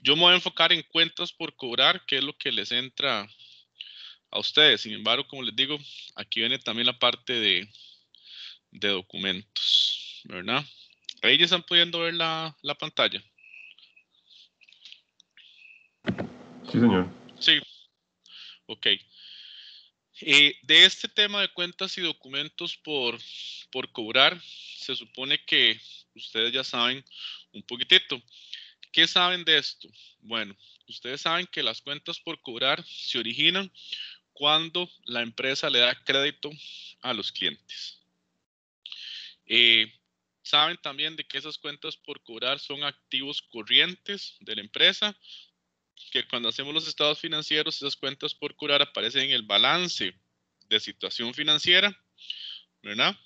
Yo me voy a enfocar en cuentas por cobrar, que es lo que les entra a ustedes. Sin embargo, como les digo, aquí viene también la parte de documentos, ¿verdad? Ahí ya están pudiendo ver la pantalla. Sí, señor. Sí, ok. De este tema de cuentas y documentos por cobrar, se supone que ustedes ya saben un poquitito. ¿Qué saben de esto? Bueno, ustedes saben que las cuentas por cobrar se originan cuando la empresa le da crédito a los clientes. Saben también de que esas cuentas por cobrar son activos corrientes de la empresa, que cuando hacemos los estados financieros, esas cuentas por cobrar aparecen en el balance de situación financiera, ¿verdad?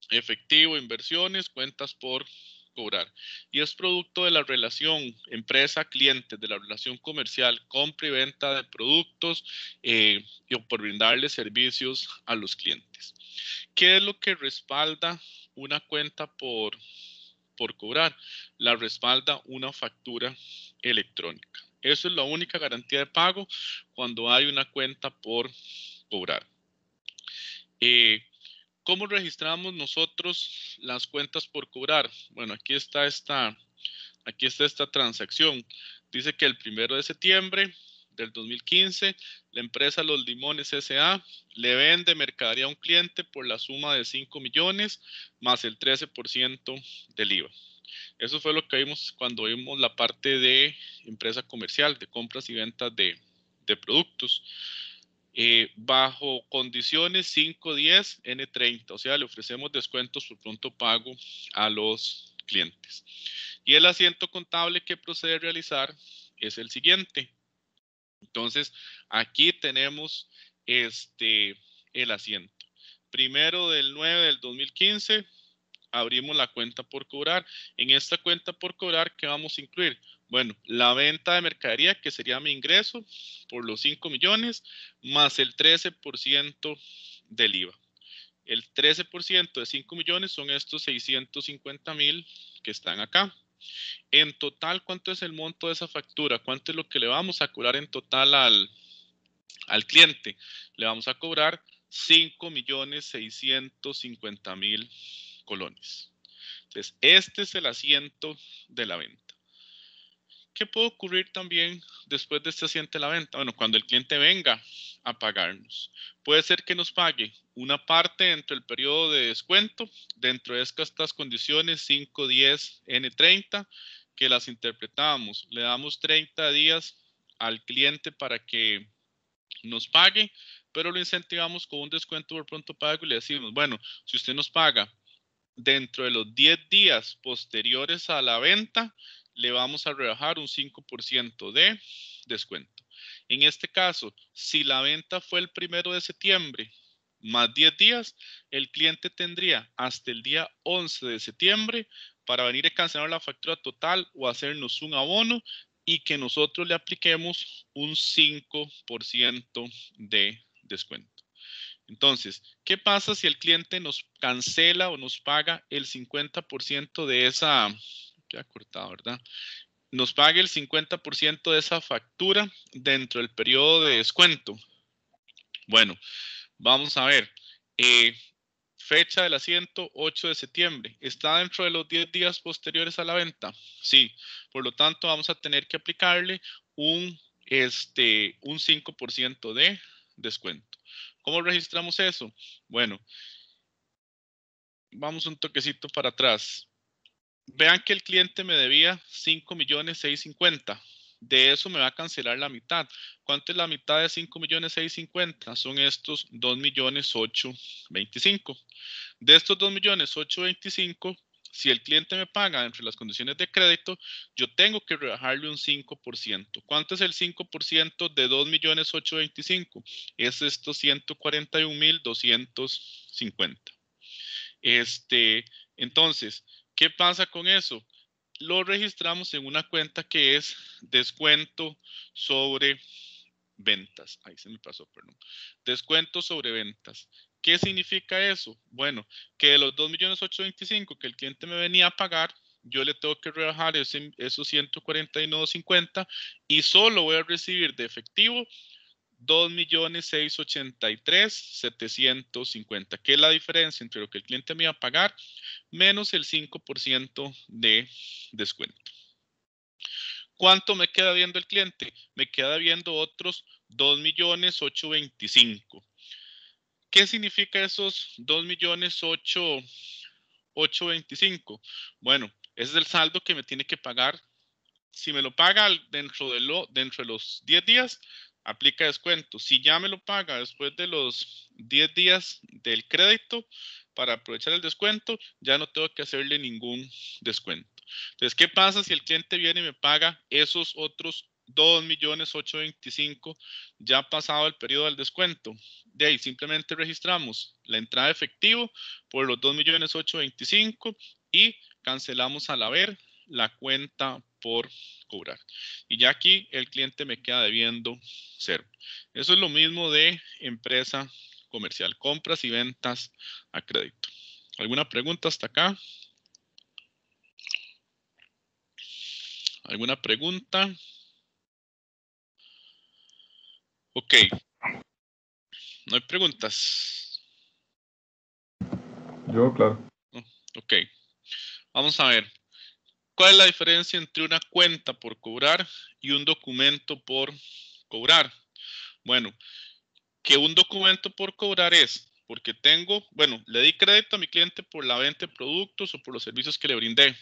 Efectivo, inversiones, cuentas por cobrar. Y es producto de la relación empresa-cliente, de la relación comercial, compra y venta de productos y por brindarle servicios a los clientes. ¿Qué es lo que respalda una cuenta por cobrar? La respalda una factura electrónica. Eso es la única garantía de pago cuando hay una cuenta por cobrar. ¿Cómo registramos nosotros las cuentas por cobrar? Bueno, aquí está esta transacción. Dice que el 1 de septiembre del 2015, la empresa Los Limones S.A. le vende mercadería a un cliente por la suma de 5 millones más el 13% del IVA. Eso fue lo que vimos cuando vimos la parte de empresa comercial, de compras y ventas de productos. Bajo condiciones 510 N30, o sea, le ofrecemos descuentos por pronto pago a los clientes. Y el asiento contable que procede a realizar es el siguiente. Entonces, aquí tenemos el asiento. 1 del 9 del 2015, abrimos la cuenta por cobrar. En esta cuenta por cobrar, ¿qué vamos a incluir? Bueno, la venta de mercadería, que sería mi ingreso por los 5 millones, más el 13% del IVA. El 13% de 5 millones son estos 650,000 que están acá. En total, ¿cuánto es el monto de esa factura? ¿Cuánto es lo que le vamos a cobrar en total al cliente? Le vamos a cobrar 5,650,000 colones. Entonces, este es el asiento de la venta. ¿Qué puede ocurrir también después de este asiento de la venta? Bueno, cuando el cliente venga a pagarnos, puede ser que nos pague una parte dentro del periodo de descuento, dentro de estas condiciones 5, 10, N30, que las interpretamos. Le damos 30 días al cliente para que nos pague, pero lo incentivamos con un descuento por pronto pago y le decimos, bueno, si usted nos paga dentro de los 10 días posteriores a la venta, le vamos a rebajar un 5% de descuento. En este caso, si la venta fue el 1 de septiembre más 10 días, el cliente tendría hasta el día 11 de septiembre para venir a cancelar la factura total o hacernos un abono y que nosotros le apliquemos un 5% de descuento. Entonces, ¿qué pasa si el cliente nos cancela o nos paga el 50% de esa, queda cortado, ¿verdad? Nos paga el 50% de esa factura dentro del periodo de descuento? Bueno, vamos a ver. Fecha del asiento 8 de septiembre. ¿Está dentro de los 10 días posteriores a la venta? Sí. Por lo tanto, vamos a tener que aplicarle un 5% de descuento. ¿Cómo registramos eso? Bueno, vamos un toquecito para atrás. Vean que el cliente me debía 5,650,000. De eso me va a cancelar la mitad. ¿Cuánto es la mitad de 5,650,000? Son estos 2,825,000. De estos 2,825,000, si el cliente me paga entre las condiciones de crédito, yo tengo que rebajarle un 5%. ¿Cuánto es el 5% de 2,825,000? Es estos 141,250. Entonces, ¿qué pasa con eso? Lo registramos en una cuenta que es descuento sobre ventas. Ahí se me pasó, perdón. Descuento sobre ventas. ¿Qué significa eso? Bueno, que de los 2,825,000 que el cliente me venía a pagar, yo le tengo que rebajar esos 149.50 y solo voy a recibir de efectivo 2.683.750, que es la diferencia entre lo que el cliente me iba a pagar menos el 5% de descuento. ¿Cuánto me queda viendo el cliente? Me queda viendo otros 2.825.000. ¿Qué significa esos 2.825.000? Bueno, ese es el saldo que me tiene que pagar. Si me lo paga dentro de los 10 días, aplica descuento. Si ya me lo paga después de los 10 días del crédito, para aprovechar el descuento, ya no tengo que hacerle ningún descuento. Entonces, ¿qué pasa si el cliente viene y me paga esos otros 2.825.000 ya pasado el periodo del descuento? De ahí simplemente registramos la entrada de efectivo por los 2.825.000 y cancelamos al haber la cuenta por cobrar. Y ya aquí el cliente me queda debiendo cero. Eso es lo mismo de empresa comercial, compras y ventas a crédito. ¿Alguna pregunta hasta acá? ¿Alguna pregunta? Ok. ¿No hay preguntas? Yo, claro. Ok. Vamos a ver. ¿Cuál es la diferencia entre una cuenta por cobrar y un documento por cobrar? Bueno, que un documento por cobrar es porque le di crédito a mi cliente por la venta de productos o por los servicios que le brindé.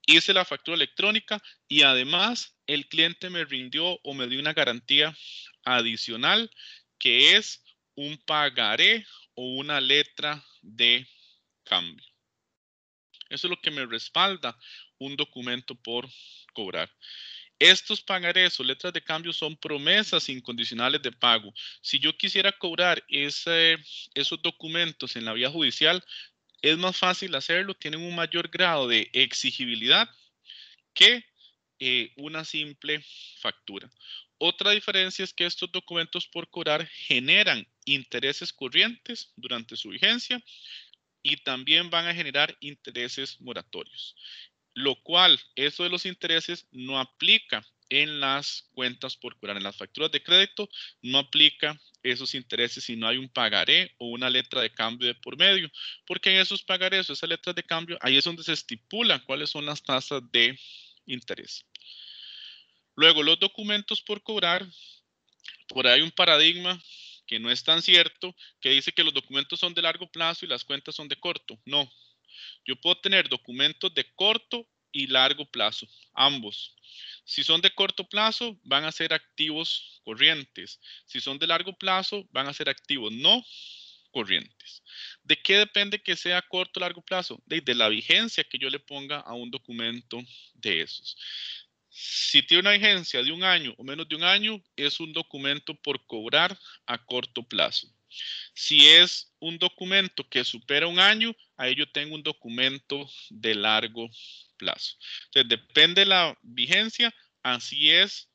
Hice la factura electrónica y además el cliente me rindió o me dio una garantía adicional que es un pagaré o una letra de cambio. Eso es lo que me respalda un documento por cobrar. Estos pagarés o letras de cambio son promesas incondicionales de pago. Si yo quisiera cobrar esos documentos en la vía judicial, es más fácil hacerlo, tienen un mayor grado de exigibilidad que una simple factura. Otra diferencia es que estos documentos por cobrar generan intereses corrientes durante su vigencia y también van a generar intereses moratorios, lo cual eso de los intereses no aplica en las cuentas por cobrar. En las facturas de crédito no aplica esos intereses si no hay un pagaré o una letra de cambio de por medio, porque en esos pagarés o esas letras de cambio, ahí es donde se estipula cuáles son las tasas de interés. Luego, los documentos por cobrar, por ahí hay un paradigma que no es tan cierto, que dice que los documentos son de largo plazo y las cuentas son de corto. No, yo puedo tener documentos de corto y largo plazo, ambos. Si son de corto plazo, van a ser activos corrientes. Si son de largo plazo, van a ser activos no corrientes. ¿De qué depende que sea corto o largo plazo? De la vigencia que yo le ponga a un documento de esos. Si tiene una vigencia de un año o menos de un año, es un documento por cobrar a corto plazo. Si es un documento que supera un año, ahí yo tengo un documento de largo plazo. Entonces, depende de la vigencia, así es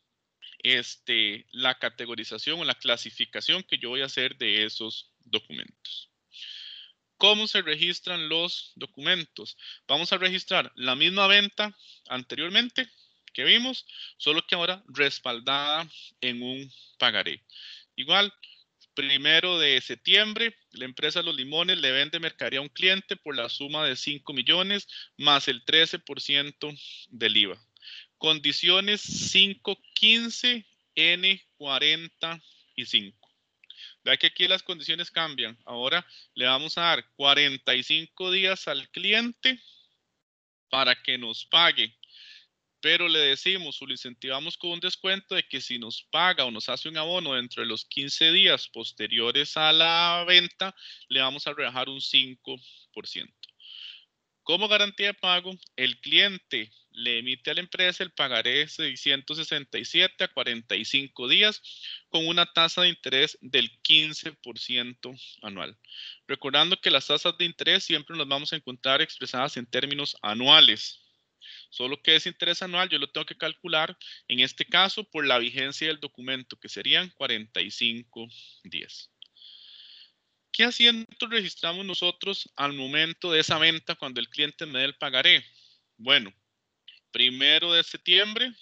la categorización o la clasificación que yo voy a hacer de esos documentos. ¿Cómo se registran los documentos? Vamos a registrar la misma venta anteriormente que vimos, solo que ahora respaldada en un pagaré. Igual, 1 de septiembre, la empresa Los Limones le vende mercadería a un cliente por la suma de 5 millones más el 13% del IVA. Condiciones 515 N45. Vea que aquí las condiciones cambian. Ahora le vamos a dar 45 días al cliente para que nos pague. Pero le decimos o lo incentivamos con un descuento de que si nos paga o nos hace un abono dentro de los 15 días posteriores a la venta, le vamos a rebajar un 5%. Como garantía de pago, el cliente le emite a la empresa el pagaré 667 a 45 días con una tasa de interés del 15% anual. Recordando que las tasas de interés siempre nos vamos a encontrar expresadas en términos anuales. Solo que ese interés anual yo lo tengo que calcular, en este caso, por la vigencia del documento, que serían 45 días. ¿Qué asiento registramos nosotros al momento de esa venta cuando el cliente me dé el pagaré? Bueno, 1 de septiembre,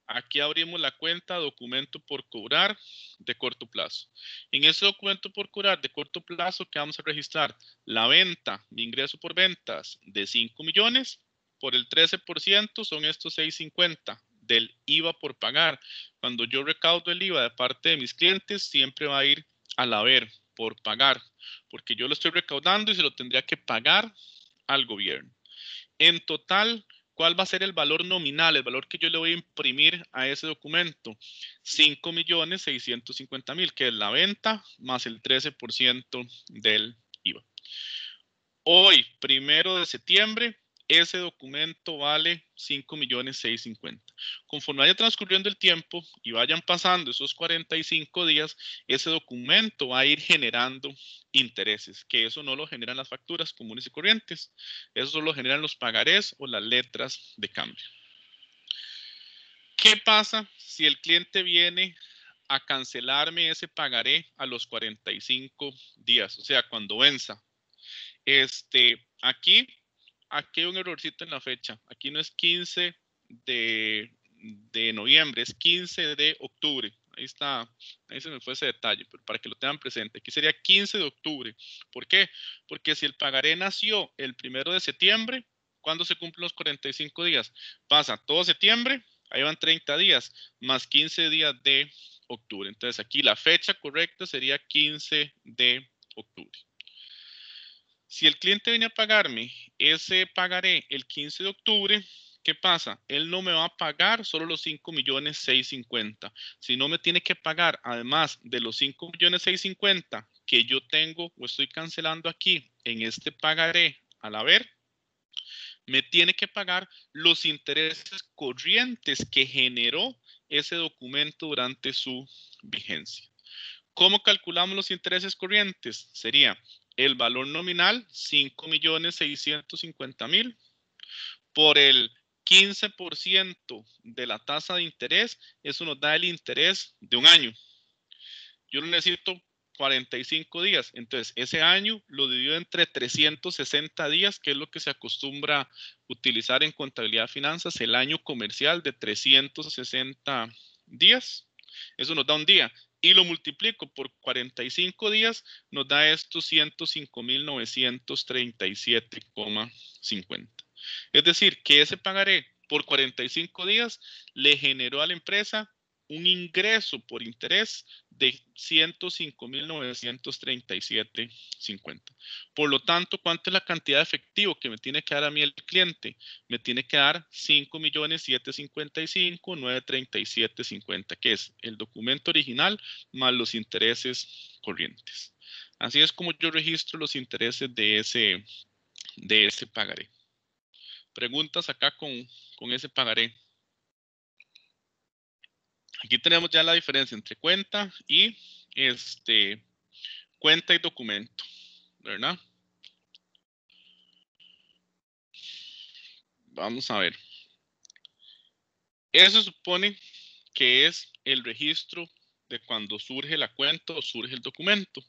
aquí abrimos la cuenta documento por cobrar de corto plazo. En ese documento por cobrar de corto plazo, que vamos a registrar la venta, mi ingreso por ventas de 5 millones, por el 13% son estos 650 del IVA por pagar. Cuando yo recaudo el IVA de parte de mis clientes, siempre va a ir al haber por pagar, porque yo lo estoy recaudando y se lo tendría que pagar al gobierno. En total, ¿cuál va a ser el valor nominal, el valor que yo le voy a imprimir a ese documento? 5.650.000, que es la venta más el 13% del IVA. Hoy, 1 de septiembre, ese documento vale 5.650.000. Conforme vaya transcurriendo el tiempo y vayan pasando esos 45 días, ese documento va a ir generando intereses, que eso no lo generan las facturas comunes y corrientes, eso solo lo generan los pagarés o las letras de cambio. ¿Qué pasa si el cliente viene a cancelarme ese pagaré a los 45 días? O sea, cuando venza. Aquí hay un errorcito en la fecha. Aquí no es 15 de noviembre, es 15 de octubre. Ahí está, ahí se me fue ese detalle, pero para que lo tengan presente. Aquí sería 15 de octubre. ¿Por qué? Porque si el pagaré nació el 1 de septiembre, ¿cuándo se cumplen los 45 días? Pasa todo septiembre, ahí van 30 días, más 15 días de octubre. Entonces aquí la fecha correcta sería 15 de octubre. Si el cliente viene a pagarme ese pagaré el 15 de octubre, ¿qué pasa? Él no me va a pagar solo los 5.650.000, sino me tiene que pagar, además de los 5.650.000 que yo tengo o estoy cancelando aquí en este pagaré al haber, me tiene que pagar los intereses corrientes que generó ese documento durante su vigencia. ¿Cómo calculamos los intereses corrientes? Sería el valor nominal, 5.650.000, por el 15% de la tasa de interés, eso nos da el interés de un año. Yo lo necesito 45 días, entonces ese año lo divido entre 360 días, que es lo que se acostumbra utilizar en contabilidad de finanzas, el año comercial de 360 días. Eso nos da un día. Y lo multiplico por 45 días, nos da estos 105.937,50. Es decir, que ese pagaré por 45 días le generó a la empresa un ingreso por interés de 105.937,50. Por lo tanto, ¿cuánto es la cantidad de efectivo que me tiene que dar a mí el cliente? Me tiene que dar 5.755.937,50, que es el documento original más los intereses corrientes. Así es como yo registro los intereses de ese pagaré. Preguntas acá con ese pagaré. Aquí tenemos ya la diferencia entre cuenta y cuenta y documento, ¿verdad? Vamos a ver. Eso supone que es el registro de cuando surge la cuenta o surge el documento.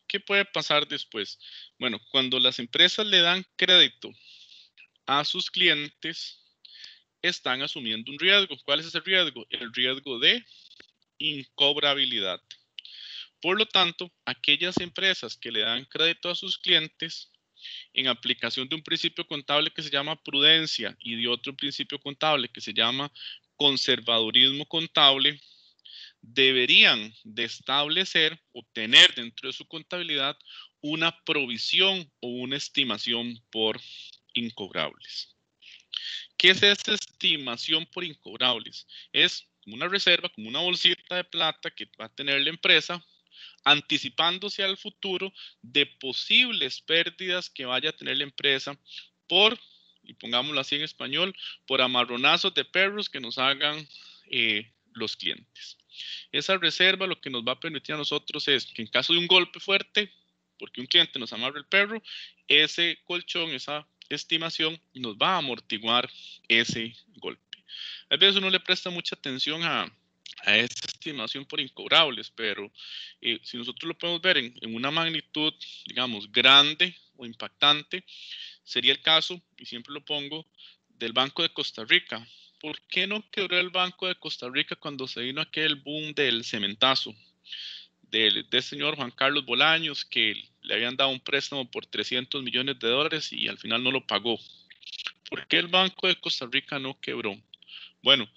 ¿Qué puede pasar después? Bueno, cuando las empresas le dan crédito a sus clientes, están asumiendo un riesgo. ¿Cuál es ese riesgo? El riesgo de incobrabilidad. Por lo tanto, aquellas empresas que le dan crédito a sus clientes, en aplicación de un principio contable que se llama prudencia y de otro principio contable que se llama conservadurismo contable, deberían de establecer o tener dentro de su contabilidad una provisión o una estimación por incobrables. ¿Qué es esta estimación por incobrables? Es como una reserva, como una bolsita de plata que va a tener la empresa anticipándose al futuro de posibles pérdidas que vaya a tener la empresa por, y pongámoslo así en español, por amarronazos de perros que nos hagan los clientes. Esa reserva lo que nos va a permitir a nosotros es que en caso de un golpe fuerte, porque un cliente nos amarra el perro, ese colchón, esa estimación nos va a amortiguar ese golpe. A veces uno le presta mucha atención a esta estimación por incobrables, pero si nosotros lo podemos ver en una magnitud, digamos, grande o impactante, sería el caso, y siempre lo pongo, del Banco de Costa Rica. ¿Por qué no quebró el Banco de Costa Rica cuando se vino aquel boom del cementazo del señor Juan Carlos Bolaños, que le habían dado un préstamo por 300 millones de dólares y al final no lo pagó? ¿Por qué el Banco de Costa Rica no quebró? Bueno,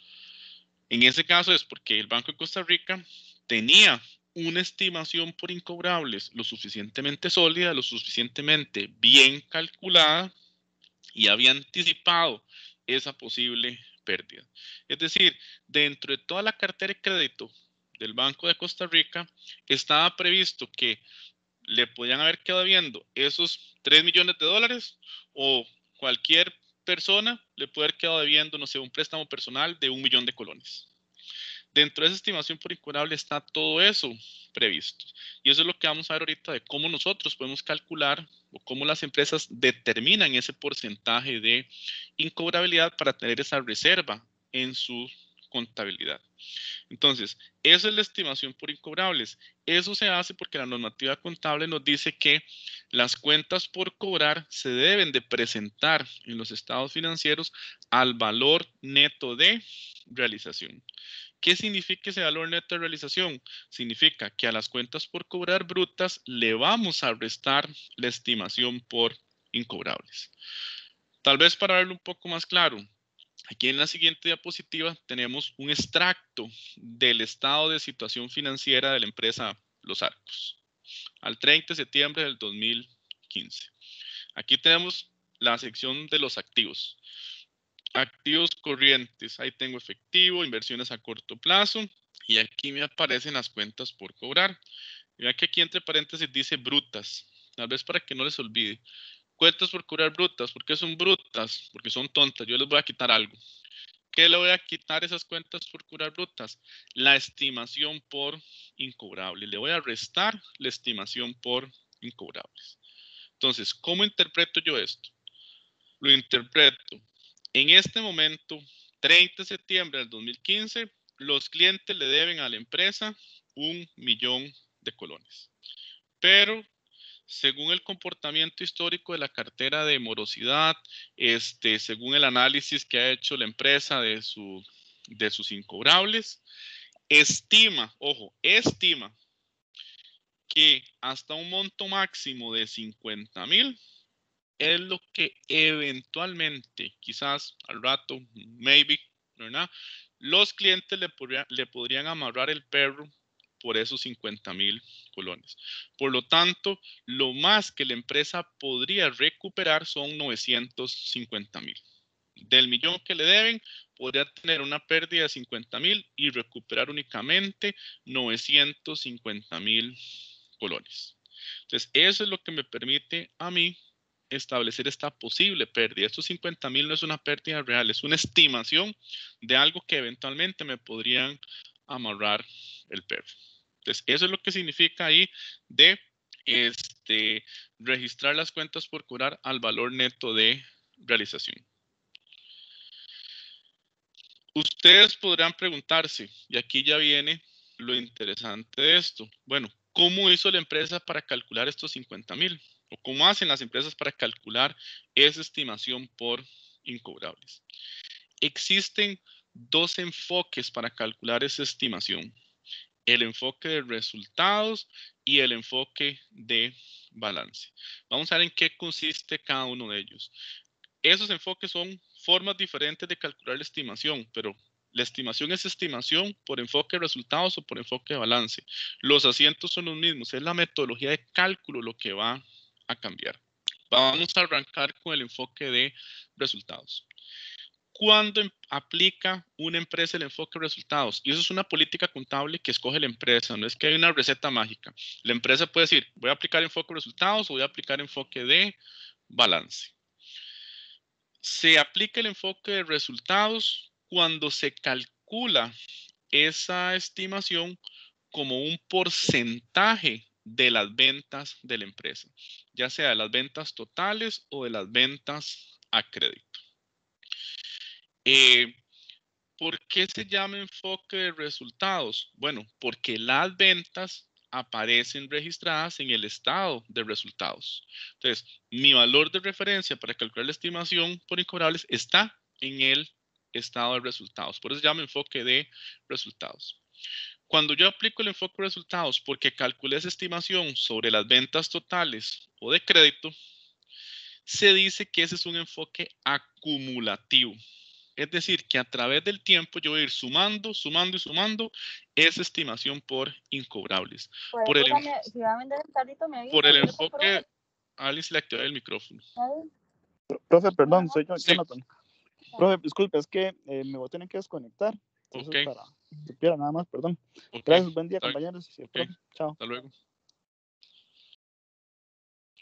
en ese caso es porque el Banco de Costa Rica tenía una estimación por incobrables lo suficientemente sólida, lo suficientemente bien calculada y había anticipado esa posible pérdida. Es decir, dentro de toda la cartera de crédito del Banco de Costa Rica estaba previsto que le podían haber quedado viendo esos 3 millones de dólares o cualquier persona le puede haber quedado debiendo, no sé, un préstamo personal de 1 millón de colones. Dentro de esa estimación por incobrable está todo eso previsto. Y eso es lo que vamos a ver ahorita de cómo nosotros podemos calcular o cómo las empresas determinan ese porcentaje de incobrabilidad para tener esa reserva en su contabilidad. Entonces, esa es la estimación por incobrables. Eso se hace porque la normativa contable nos dice que las cuentas por cobrar se deben de presentar en los estados financieros al valor neto de realización. ¿Qué significa ese valor neto de realización? Significa que a las cuentas por cobrar brutas le vamos a restar la estimación por incobrables. Tal vez para verlo un poco más claro, aquí en la siguiente diapositiva tenemos un extracto del estado de situación financiera de la empresa Los Arcos al 30 de septiembre del 2015. Aquí tenemos la sección de los activos. Activos corrientes, ahí tengo efectivo, inversiones a corto plazo y aquí me aparecen las cuentas por cobrar. Mira que aquí entre paréntesis dice brutas, tal vez para que no les olvide. Cuentas por cobrar brutas, ¿por qué son brutas? Porque son tontas, yo les voy a quitar algo. ¿Qué le voy a quitar esas cuentas por cobrar brutas? La estimación por incobrable. Le voy a restar la estimación por incobrables. Entonces, ¿cómo interpreto yo esto? Lo interpreto. En este momento, 30 de septiembre del 2015, los clientes le deben a la empresa 1 millón de colones. Pero según el comportamiento histórico de la cartera de morosidad, según el análisis que ha hecho la empresa de sus incobrables, estima, ojo, estima que hasta un monto máximo de 50,000 es lo que eventualmente, quizás al rato, maybe, ¿verdad? Los clientes le podrían amarrar el perro por esos 50,000 colones. Por lo tanto, lo más que la empresa podría recuperar son 950,000. Del millón que le deben, podría tener una pérdida de 50,000 y recuperar únicamente 950,000 colones. Entonces, eso es lo que me permite a mí establecer esta posible pérdida. Estos 50,000 no es una pérdida real, es una estimación de algo que eventualmente me podrían amarrar el perro. Entonces, eso es lo que significa ahí de registrar las cuentas por cobrar al valor neto de realización. Ustedes podrán preguntarse, y aquí ya viene lo interesante de esto. Bueno, ¿cómo hizo la empresa para calcular estos 50,000? ¿O cómo hacen las empresas para calcular esa estimación por incobrables? Existen dos enfoques para calcular esa estimación. El enfoque de resultados y el enfoque de balance. Vamos a ver en qué consiste cada uno de ellos. Esos enfoques son formas diferentes de calcular la estimación, pero la estimación es estimación por enfoque de resultados o por enfoque de balance. Los asientos son los mismos, es la metodología de cálculo lo que va a cambiar. Vamos a arrancar con el enfoque de resultados. ¿Cuándo aplica una empresa el enfoque de resultados? Y eso es una política contable que escoge la empresa, no es que hay una receta mágica. La empresa puede decir, voy a aplicar enfoque de resultados o voy a aplicar enfoque de balance. Se aplica el enfoque de resultados cuando se calcula esa estimación como un porcentaje de las ventas de la empresa, ya sea de las ventas totales o de las ventas a crédito. ¿Por qué se llama enfoque de resultados? Bueno, porque las ventas aparecen registradas en el estado de resultados. Entonces, mi valor de referencia para calcular la estimación por incobrables está en el estado de resultados. Por eso se llama enfoque de resultados. Cuando yo aplico el enfoque de resultados porque calculé esa estimación sobre las ventas totales o de crédito, se dice que ese es un enfoque acumulativo. Es decir, que a través del tiempo yo voy a ir sumando, sumando y sumando esa estimación por incobrables. Por el, Si va a vender el carrito, me avisa. por el enfoque, alguien se le activó el micrófono. Profe, perdón, soy yo, Sí. Jonathan. Profe, disculpe, es que me voy a tener que desconectar. Entonces, Ok. para que supiera nada más, perdón. Okay. Gracias, buen día, Está compañeros. Sí, okay. profe, chao. Hasta luego.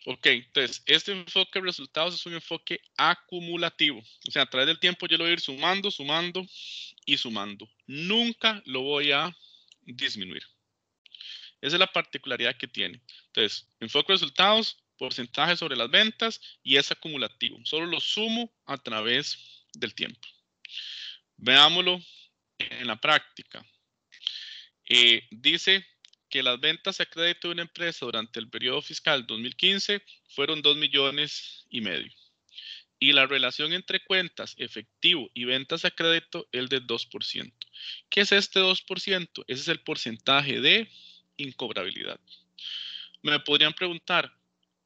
Ok, entonces, este enfoque de resultados es un enfoque acumulativo. O sea, a través del tiempo yo lo voy a ir sumando, sumando y sumando. Nunca lo voy a disminuir. Esa es la particularidad que tiene. Entonces, enfoque de resultados, porcentaje sobre las ventas y es acumulativo. Solo lo sumo a través del tiempo. Veámoslo en la práctica. Dice que las ventas a crédito de una empresa durante el periodo fiscal 2015 fueron 2,5 millones. Y la relación entre cuentas, efectivo y ventas a crédito es del 2%. ¿Qué es este 2%? Ese es el porcentaje de incobrabilidad. Me podrían preguntar,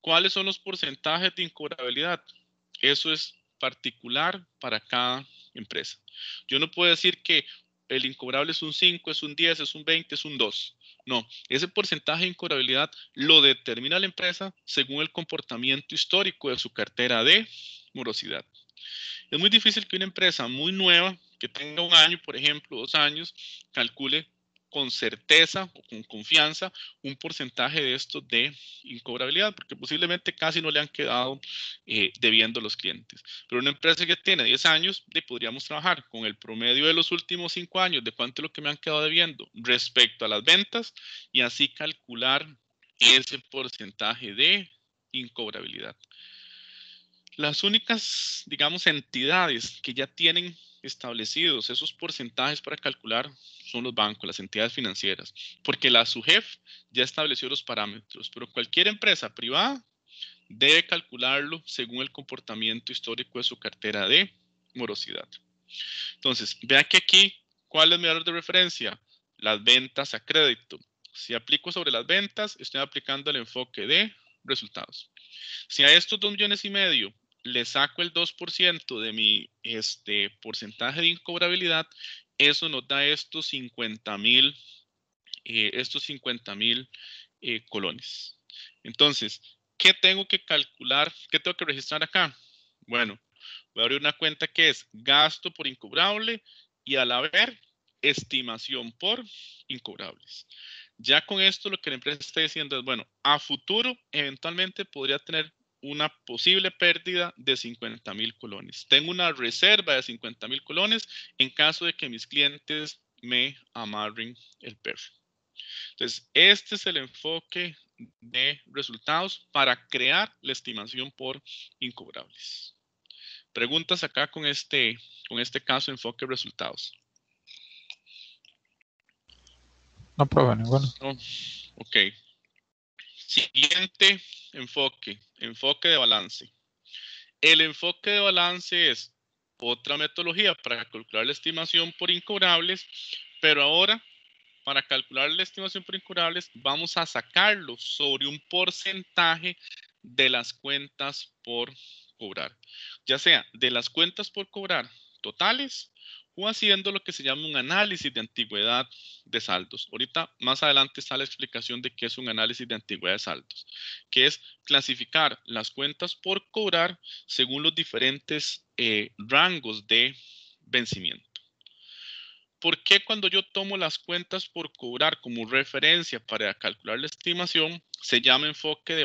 ¿cuáles son los porcentajes de incobrabilidad? Eso es particular para cada empresa. Yo no puedo decir que el incobrable es un 5, es un 10, es un 20, es un 2. No, ese porcentaje de incobrabilidad lo determina la empresa según el comportamiento histórico de su cartera de morosidad. Es muy difícil que una empresa muy nueva, que tenga 1 año, por ejemplo, 2 años, calcule con certeza o con confianza un porcentaje de esto de incobrabilidad, porque posiblemente casi no le han quedado debiendo a los clientes. Pero una empresa que tiene 10 años, podríamos trabajar con el promedio de los últimos 5 años de cuánto es lo que me han quedado debiendo respecto a las ventas y así calcular ese porcentaje de incobrabilidad. Las únicas, digamos, entidades que ya tienen establecidos esos porcentajes para calcular son los bancos, las entidades financieras, porque la SUGEF ya estableció los parámetros, pero cualquier empresa privada debe calcularlo según el comportamiento histórico de su cartera de morosidad. Entonces, vea que aquí, ¿cuál es mi valor de referencia? Las ventas a crédito. Si aplico sobre las ventas, estoy aplicando el enfoque de resultados. Si a estos 2,5 millones le saco el 2% de mi porcentaje de incobrabilidad, eso nos da estos 50,000 colones. Entonces, ¿qué tengo que calcular? ¿Qué tengo que registrar acá? Bueno, voy a abrir una cuenta que es gasto por incobrable y al haber estimación por incobrables. Ya con esto lo que la empresa está diciendo es, bueno, a futuro eventualmente podría tener una posible pérdida de 50,000 colones. Tengo una reserva de 50,000 colones en caso de que mis clientes me amarren el perro. Entonces, este es el enfoque de resultados para crear la estimación por incobrables. Preguntas acá con este caso enfoque de resultados. No, profe, ninguno. No. Ok. Siguiente enfoque, enfoque de balance. El enfoque de balance es otra metodología para calcular la estimación por incobrables, pero ahora para calcular la estimación por incobrables vamos a sacarlo sobre un porcentaje de las cuentas por cobrar, ya sea de las cuentas por cobrar totales o haciendo lo que se llama un análisis de antigüedad de saldos. Ahorita más adelante está la explicación de qué es un análisis de antigüedad de saldos, que es clasificar las cuentas por cobrar según los diferentes rangos de vencimiento. ¿Por qué cuando yo tomo las cuentas por cobrar como referencia para calcular la estimación se llama enfoque de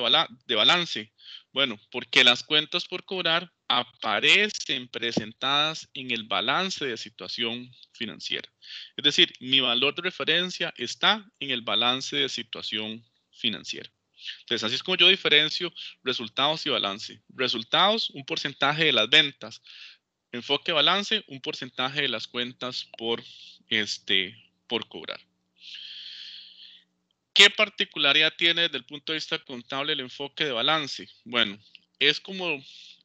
balance? Bueno, porque las cuentas por cobrar aparecen presentadas en el balance de situación financiera. Es decir, mi valor de referencia está en el balance de situación financiera. Entonces, así es como yo diferencio resultados y balance. Resultados, un porcentaje de las ventas. Enfoque balance, un porcentaje de las cuentas por cobrar. ¿Qué particularidad tiene desde el punto de vista contable el enfoque de balance? Bueno, es como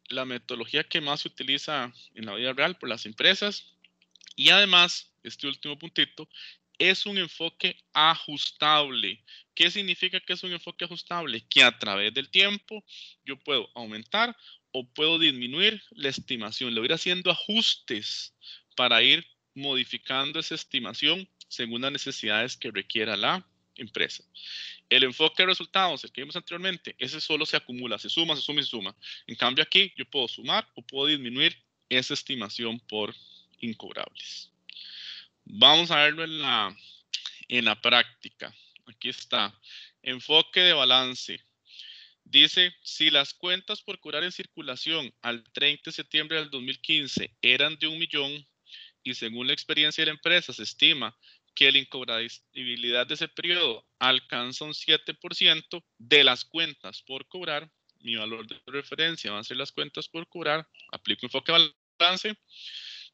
la metodología que más se utiliza en la vida real por las empresas. Y además, este último puntito, es un enfoque ajustable. ¿Qué significa que es un enfoque ajustable? Que a través del tiempo yo puedo aumentar o puedo disminuir la estimación. Le voy a ir haciendo ajustes para ir modificando esa estimación según las necesidades que requiera la empresa. El enfoque de resultados, el que vimos anteriormente, ese solo se acumula, se suma, se suma y se suma. En cambio aquí yo puedo sumar o puedo disminuir esa estimación por incobrables. Vamos a verlo en la práctica. Aquí está. Enfoque de balance. Dice, si las cuentas por cobrar en circulación al 30 de septiembre del 2015 eran de 1 millón y según la experiencia de la empresa se estima que la incobrabilidad de ese periodo alcanza un 7% de las cuentas por cobrar, mi valor de referencia van a ser las cuentas por cobrar, aplico enfoque de balance,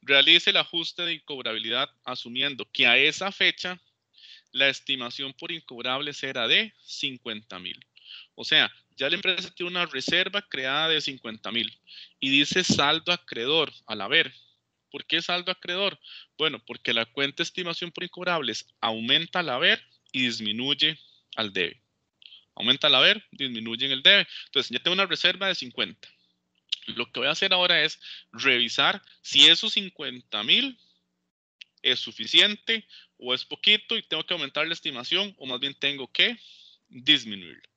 realice el ajuste de incobrabilidad asumiendo que a esa fecha la estimación por incobrables era de 50,000. O sea, ya la empresa tiene una reserva creada de 50,000 y dice saldo acreedor al haber. ¿Por qué saldo acreedor? Bueno, porque la cuenta de estimación por incobrables aumenta al haber y disminuye al debe. Aumenta al haber, disminuye en el debe. Entonces, ya tengo una reserva de 50. Lo que voy a hacer ahora es revisar si esos 50,000 es suficiente o es poquito y tengo que aumentar la estimación o más bien tengo que disminuirlo.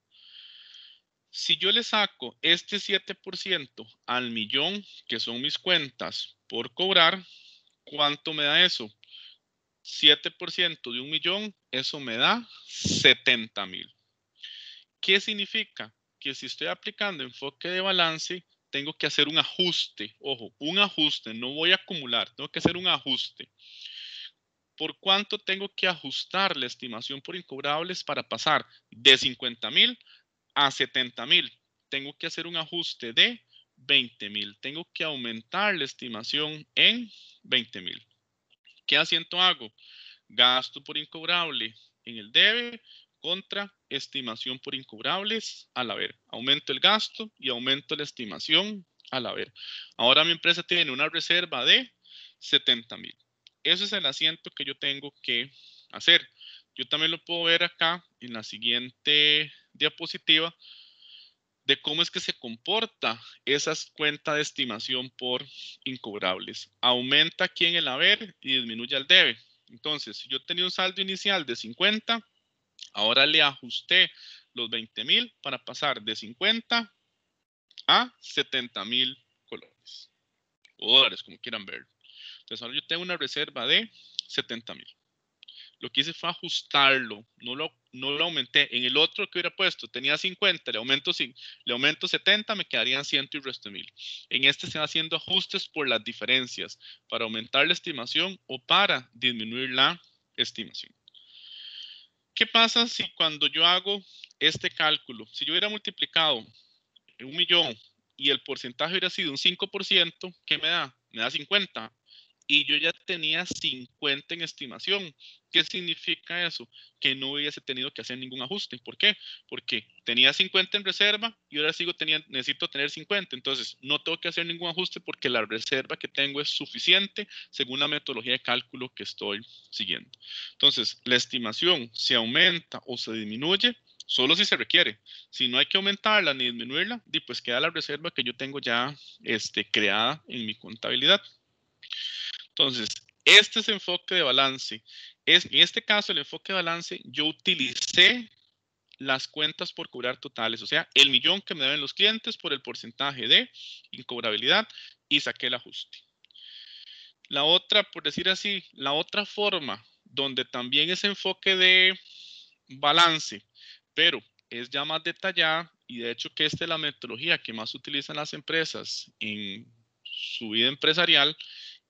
Si yo le saco este 7% al millón, que son mis cuentas por cobrar, ¿cuánto me da eso? 7% de 1 millón, eso me da 70,000. ¿Qué significa? Que si estoy aplicando enfoque de balance, tengo que hacer un ajuste. Ojo, un ajuste, no voy a acumular, tengo que hacer un ajuste. ¿Por cuánto tengo que ajustar la estimación por incobrables para pasar de 50,000 a 70,000? Tengo que hacer un ajuste de 20,000. Tengo que aumentar la estimación en 20,000. ¿Qué asiento hago? Gasto por incobrable en el debe contra estimación por incobrables al haber. Aumento el gasto y aumento la estimación al haber. Ahora mi empresa tiene una reserva de 70,000. Ese es el asiento que yo tengo que hacer. Yo también lo puedo ver acá en la siguiente diapositiva de cómo es que se comporta esas cuentas de estimación por incobrables. Aumenta aquí en el haber y disminuye al debe. Entonces, si yo tenía un saldo inicial de 50, ahora le ajusté los 20,000 para pasar de 50 a 70,000 colones o dólares, como quieran ver. Entonces, ahora yo tengo una reserva de 70,000. Lo que hice fue ajustarlo, no lo aumenté. En el otro que hubiera puesto tenía 50, le aumento 70, me quedarían 100 y resto de 1000. En este se va haciendo ajustes por las diferencias para aumentar la estimación o para disminuir la estimación. ¿Qué pasa si cuando yo hago este cálculo, si yo hubiera multiplicado 1 millón y el porcentaje hubiera sido un 5%, ¿qué me da? Me da 50. Y yo ya tenía 50 en estimación. ¿Qué significa eso? Que no hubiese tenido que hacer ningún ajuste. ¿Por qué? Porque tenía 50 en reserva y ahora necesito tener 50. Entonces, no tengo que hacer ningún ajuste porque la reserva que tengo es suficiente según la metodología de cálculo que estoy siguiendo. Entonces, la estimación se aumenta o se disminuye solo si se requiere. Si no hay que aumentarla ni disminuirla, pues queda la reserva que yo tengo ya creada en mi contabilidad. Entonces, este es enfoque de balance. En este caso, el enfoque de balance, yo utilicé las cuentas por cobrar totales, o sea, el millón que me deben los clientes por el porcentaje de incobrabilidad y saqué el ajuste. La otra, por decir así, la otra forma donde también es enfoque de balance, pero es ya más detallada y de hecho que esta es la metodología que más utilizan las empresas en su vida empresarial,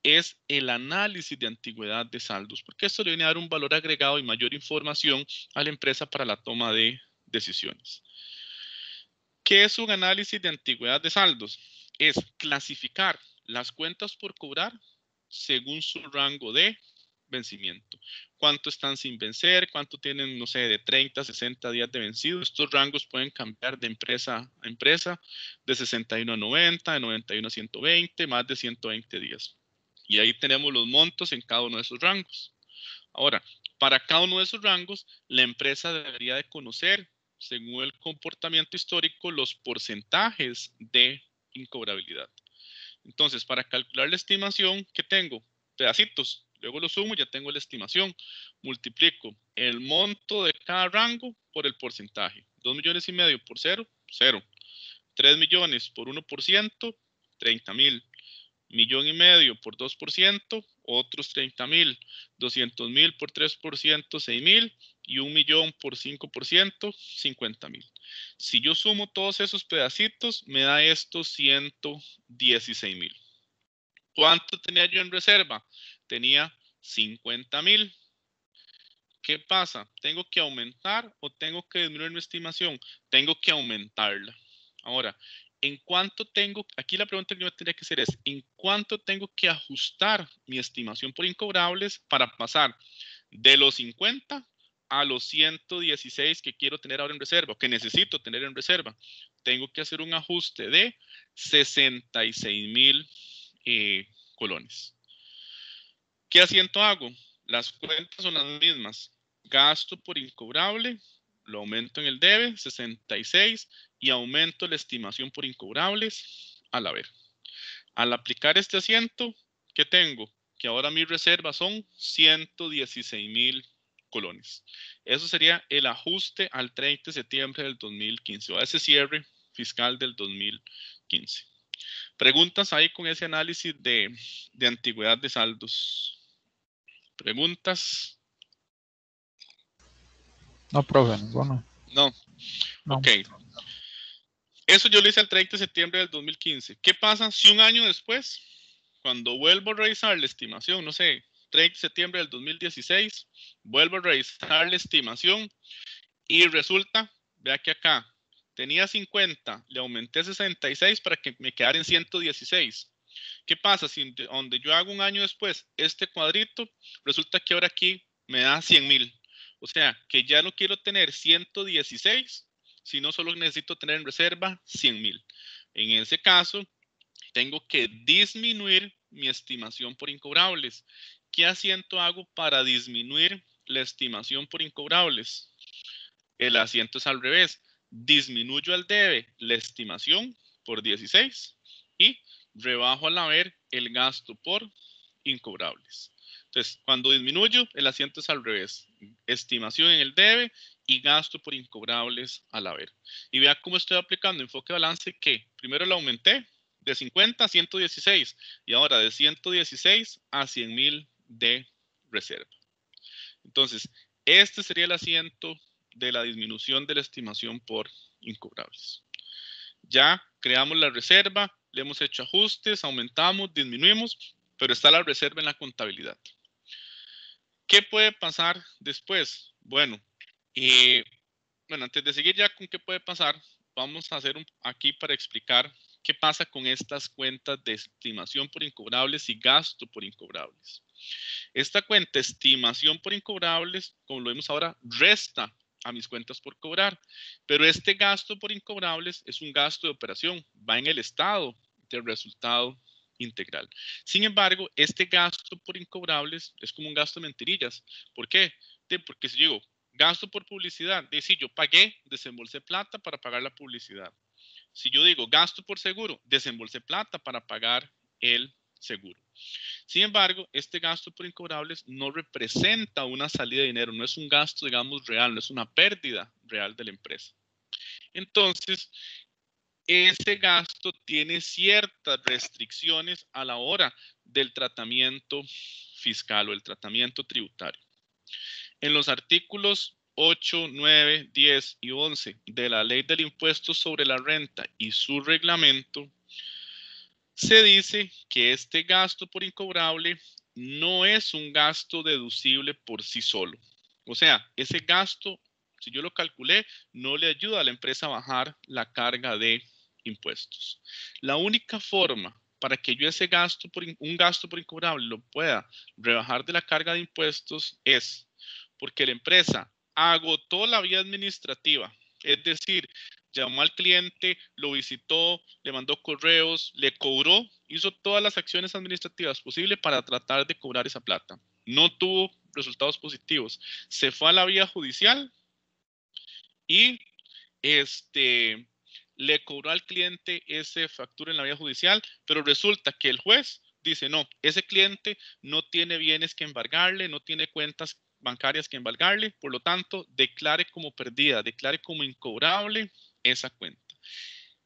es el análisis de antigüedad de saldos, porque esto le viene a dar un valor agregado y mayor información a la empresa para la toma de decisiones. ¿Qué es un análisis de antigüedad de saldos? Es clasificar las cuentas por cobrar según su rango de vencimiento. ¿Cuánto están sin vencer? ¿Cuánto tienen, no sé, de 30 a 60 días de vencido? Estos rangos pueden cambiar de empresa a empresa, de 61 a 90, de 91 a 120, más de 120 días. Y ahí tenemos los montos en cada uno de esos rangos. Ahora, para cada uno de esos rangos, la empresa debería de conocer, según el comportamiento histórico, los porcentajes de incobrabilidad. Entonces, para calcular la estimación, ¿qué tengo? Pedacitos. Luego lo sumo, ya tengo la estimación. Multiplico el monto de cada rango por el porcentaje. 2,5 millones por 0, 0. 3 millones por 1%, 30,000. 1,5 millones por 2%, otros 30,000. 200,000 por 3%, 6,000. Y 1 millón por 5%, 50,000. Si yo sumo todos esos pedacitos, me da esto 116,000. ¿Cuánto tenía yo en reserva? Tenía 50,000. ¿Qué pasa? ¿Tengo que aumentar o tengo que disminuir mi estimación? Tengo que aumentarla. Ahora, ¿en cuánto tengo? Aquí la pregunta que yo tendría que hacer es, ¿en cuánto tengo que ajustar mi estimación por incobrables para pasar de los 50 a los 116 que quiero tener ahora en reserva, o que necesito tener en reserva? Tengo que hacer un ajuste de 66,000 colones. ¿Qué asiento hago? Las cuentas son las mismas. Gasto por incobrable, lo aumento en el debe, 66, y aumento la estimación por incobrables al haber. Al aplicar este asiento, ¿qué tengo? Que ahora mis reservas son 116,000 colones. Eso sería el ajuste al 30 de septiembre del 2015, o a ese cierre fiscal del 2015. Preguntas ahí con ese análisis de antigüedad de saldos. ¿Preguntas? No, profe, ninguno. No. No. Ok. Eso yo lo hice el 30 de septiembre del 2015. ¿Qué pasa si un año después, cuando vuelvo a revisar la estimación, no sé, 30 de septiembre del 2016, vuelvo a revisar la estimación y resulta, vea que acá tenía 50, le aumenté 66 para que me quedara en 116. ¿Qué pasa si donde yo hago un año después este cuadrito, resulta que ahora aquí me da 100,000? O sea, que ya no quiero tener 116, sino solo necesito tener en reserva 100,000. En ese caso, tengo que disminuir mi estimación por incobrables. ¿Qué asiento hago para disminuir la estimación por incobrables? El asiento es al revés. Disminuyo al debe la estimación por 16 y rebajo al haber el gasto por incobrables. Entonces, cuando disminuyo, el asiento es al revés. Estimación en el debe y gasto por incobrables al haber. Y vea cómo estoy aplicando enfoque de balance, que primero lo aumenté de 50 a 116 y ahora de 116 a 100,000 de reserva. Entonces, este sería el asiento de la disminución de la estimación por incobrables. Ya creamos la reserva, le hemos hecho ajustes, aumentamos, disminuimos, pero está la reserva en la contabilidad. ¿Qué puede pasar después? Bueno, antes de seguir ya con qué puede pasar, vamos a hacer aquí para explicar qué pasa con estas cuentas de estimación por incobrables y gasto por incobrables. Esta cuenta estimación por incobrables, como lo vemos ahora, resta a mis cuentas por cobrar, pero este gasto por incobrables es un gasto de operación, va en el estado del resultado integral. Sin embargo, este gasto por incobrables es como un gasto de mentirillas. ¿Por qué? Porque si digo gasto por publicidad, es decir, yo pagué, desembolsé plata para pagar la publicidad. Si yo digo gasto por seguro, desembolsé plata para pagar el seguro. Sin embargo, este gasto por incobrables no representa una salida de dinero, no es un gasto, digamos, real, no es una pérdida real de la empresa. Entonces, ese gasto tiene ciertas restricciones a la hora del tratamiento fiscal o el tratamiento tributario. En los artículos 8, 9, 10 y 11 de la Ley del Impuesto sobre la Renta y su reglamento, se dice que este gasto por incobrable no es un gasto deducible por sí solo. O sea, ese gasto, si yo lo calculé, no le ayuda a la empresa a bajar la carga de impuestos. La única forma para que yo ese gasto un gasto por incobrable lo pueda rebajar de la carga de impuestos es porque la empresa agotó la vía administrativa, es decir, llamó al cliente, lo visitó, le mandó correos, le cobró, hizo todas las acciones administrativas posibles para tratar de cobrar esa plata. No tuvo resultados positivos. Se fue a la vía judicial y le cobró al cliente esa factura en la vía judicial, pero resulta que el juez dice, no, ese cliente no tiene bienes que embargarle, no tiene cuentas bancarias que embargarle, por lo tanto, declare como perdida, declare como incobrable esa cuenta.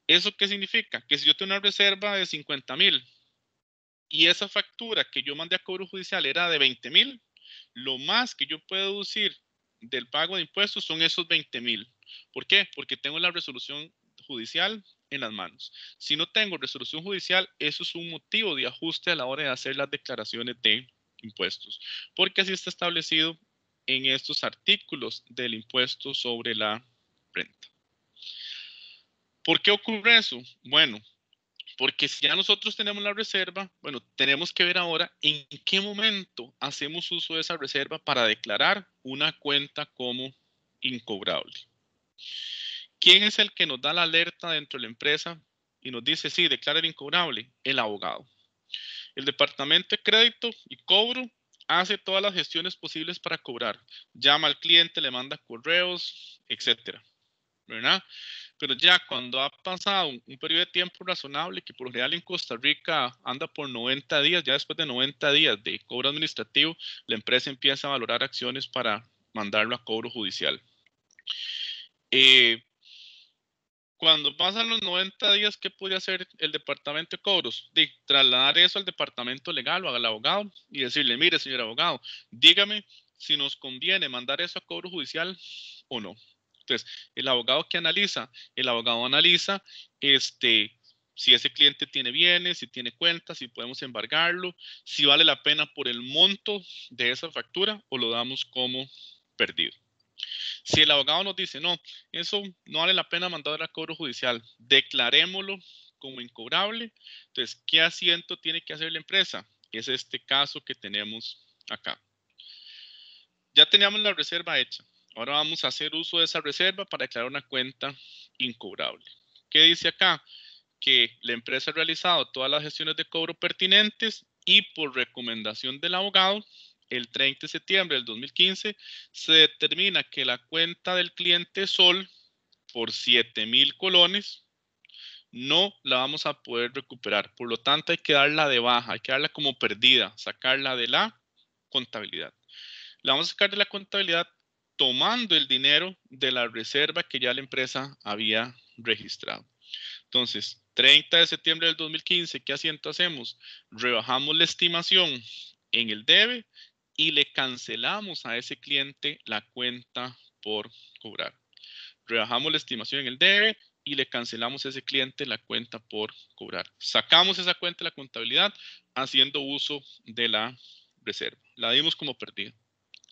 ¿Eso qué significa? Que si yo tengo una reserva de 50,000 y esa factura que yo mandé a cobro judicial era de 20,000, lo más que yo puedo deducir del pago de impuestos son esos 20,000. ¿Por qué? Porque tengo la resolución judicial en las manos. Si no tengo resolución judicial, eso es un motivo de ajuste a la hora de hacer las declaraciones de impuestos, porque así está establecido en estos artículos del impuesto sobre la renta. ¿Por qué ocurre eso? Bueno, porque si ya nosotros tenemos la reserva, bueno, tenemos que ver ahora en qué momento hacemos uso de esa reserva para declarar una cuenta como incobrable. ¿Quién es el que nos da la alerta dentro de la empresa y nos dice, sí, declara el incobrable? El abogado. El departamento de crédito y cobro hace todas las gestiones posibles para cobrar. Llama al cliente, le manda correos, etcétera, ¿verdad? Pero ya cuando ha pasado un periodo de tiempo razonable, que por lo general en Costa Rica anda por 90 días, ya después de 90 días de cobro administrativo, la empresa empieza a valorar acciones para mandarlo a cobro judicial. Cuando pasan los 90 días, ¿qué puede hacer el departamento de cobros? Trasladar eso al departamento legal o al abogado y decirle, mire, señor abogado, dígame si nos conviene mandar eso a cobro judicial o no. Entonces, el abogado que analiza, el abogado analiza si ese cliente tiene bienes, si tiene cuentas, si podemos embargarlo, si vale la pena por el monto de esa factura o lo damos como perdido. Si el abogado nos dice, no, eso no vale la pena mandar a cobro judicial, declarémoslo como incobrable, entonces, ¿qué asiento tiene que hacer la empresa? Es este caso que tenemos acá. Ya teníamos la reserva hecha. Ahora vamos a hacer uso de esa reserva para declarar una cuenta incobrable. ¿Qué dice acá? Que la empresa ha realizado todas las gestiones de cobro pertinentes y por recomendación del abogado, el 30 de septiembre del 2015, se determina que la cuenta del cliente Sol por 7,000 colones no la vamos a poder recuperar. Por lo tanto, hay que darla de baja, hay que darla como perdida, sacarla de la contabilidad. La vamos a sacar de la contabilidad tomando el dinero de la reserva que ya la empresa había registrado. Entonces, 30 de septiembre del 2015, ¿qué asiento hacemos? Rebajamos la estimación en el debe y le cancelamos a ese cliente la cuenta por cobrar. Rebajamos la estimación en el debe y le cancelamos a ese cliente la cuenta por cobrar. Sacamos esa cuenta de la contabilidad haciendo uso de la reserva. La dimos como perdida.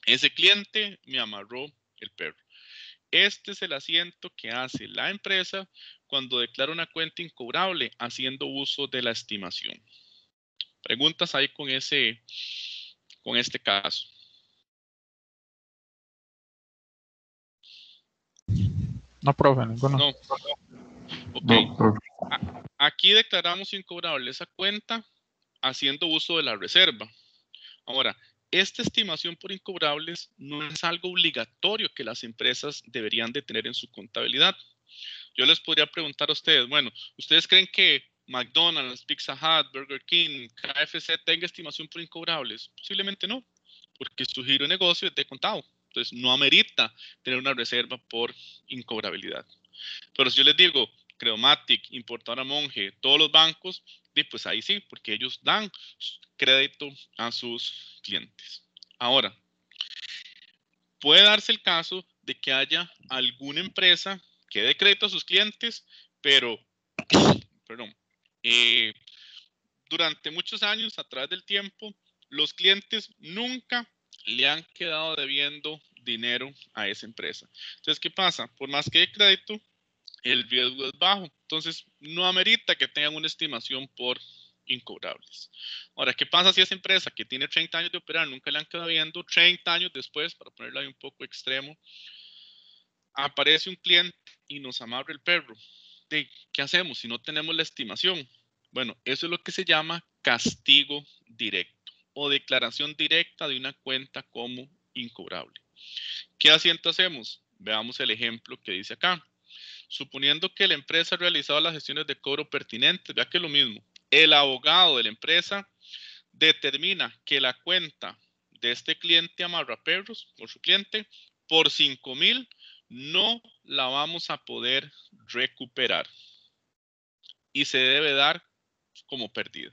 Ese cliente me amarró el perro. Este es el asiento que hace la empresa cuando declara una cuenta incobrable haciendo uso de la estimación. Preguntas ahí con este caso. No, profe, ninguno. No. Ok. No, profe. Aquí declaramos incobrable esa cuenta haciendo uso de la reserva. Ahora, esta estimación por incobrables no es algo obligatorio que las empresas deberían de tener en su contabilidad. Yo les podría preguntar a ustedes, bueno, ¿ustedes creen que McDonald's, Pizza Hut, Burger King, KFC tenga estimación por incobrables? Posiblemente no, porque su giro de negocio es de contado. Entonces, no amerita tener una reserva por incobrabilidad. Pero si yo les digo, Creomatic, Importadora Monge, todos los bancos, pues ahí sí, porque ellos dan crédito a sus clientes. Ahora, puede darse el caso de que haya alguna empresa que dé crédito a sus clientes, pero, perdón, durante muchos años, a través del tiempo, los clientes nunca le han quedado debiendo dinero a esa empresa. Entonces, ¿qué pasa? Por más que dé crédito, el riesgo es bajo. Entonces, no amerita que tengan una estimación por incobrables. Ahora, ¿qué pasa si esa empresa que tiene 30 años de operar, nunca le han quedado viendo, 30 años después, para ponerlo ahí un poco extremo, aparece un cliente y nos amarra el perro? ¿Qué hacemos si no tenemos la estimación? Bueno, eso es lo que se llama castigo directo o declaración directa de una cuenta como incobrable. ¿Qué asiento hacemos? Veamos el ejemplo que dice acá. Suponiendo que la empresa ha realizado las gestiones de cobro pertinentes, vea que es lo mismo. El abogado de la empresa determina que la cuenta de este cliente amarraperros, por su cliente, por 5,000 no la vamos a poder recuperar y se debe dar como perdida.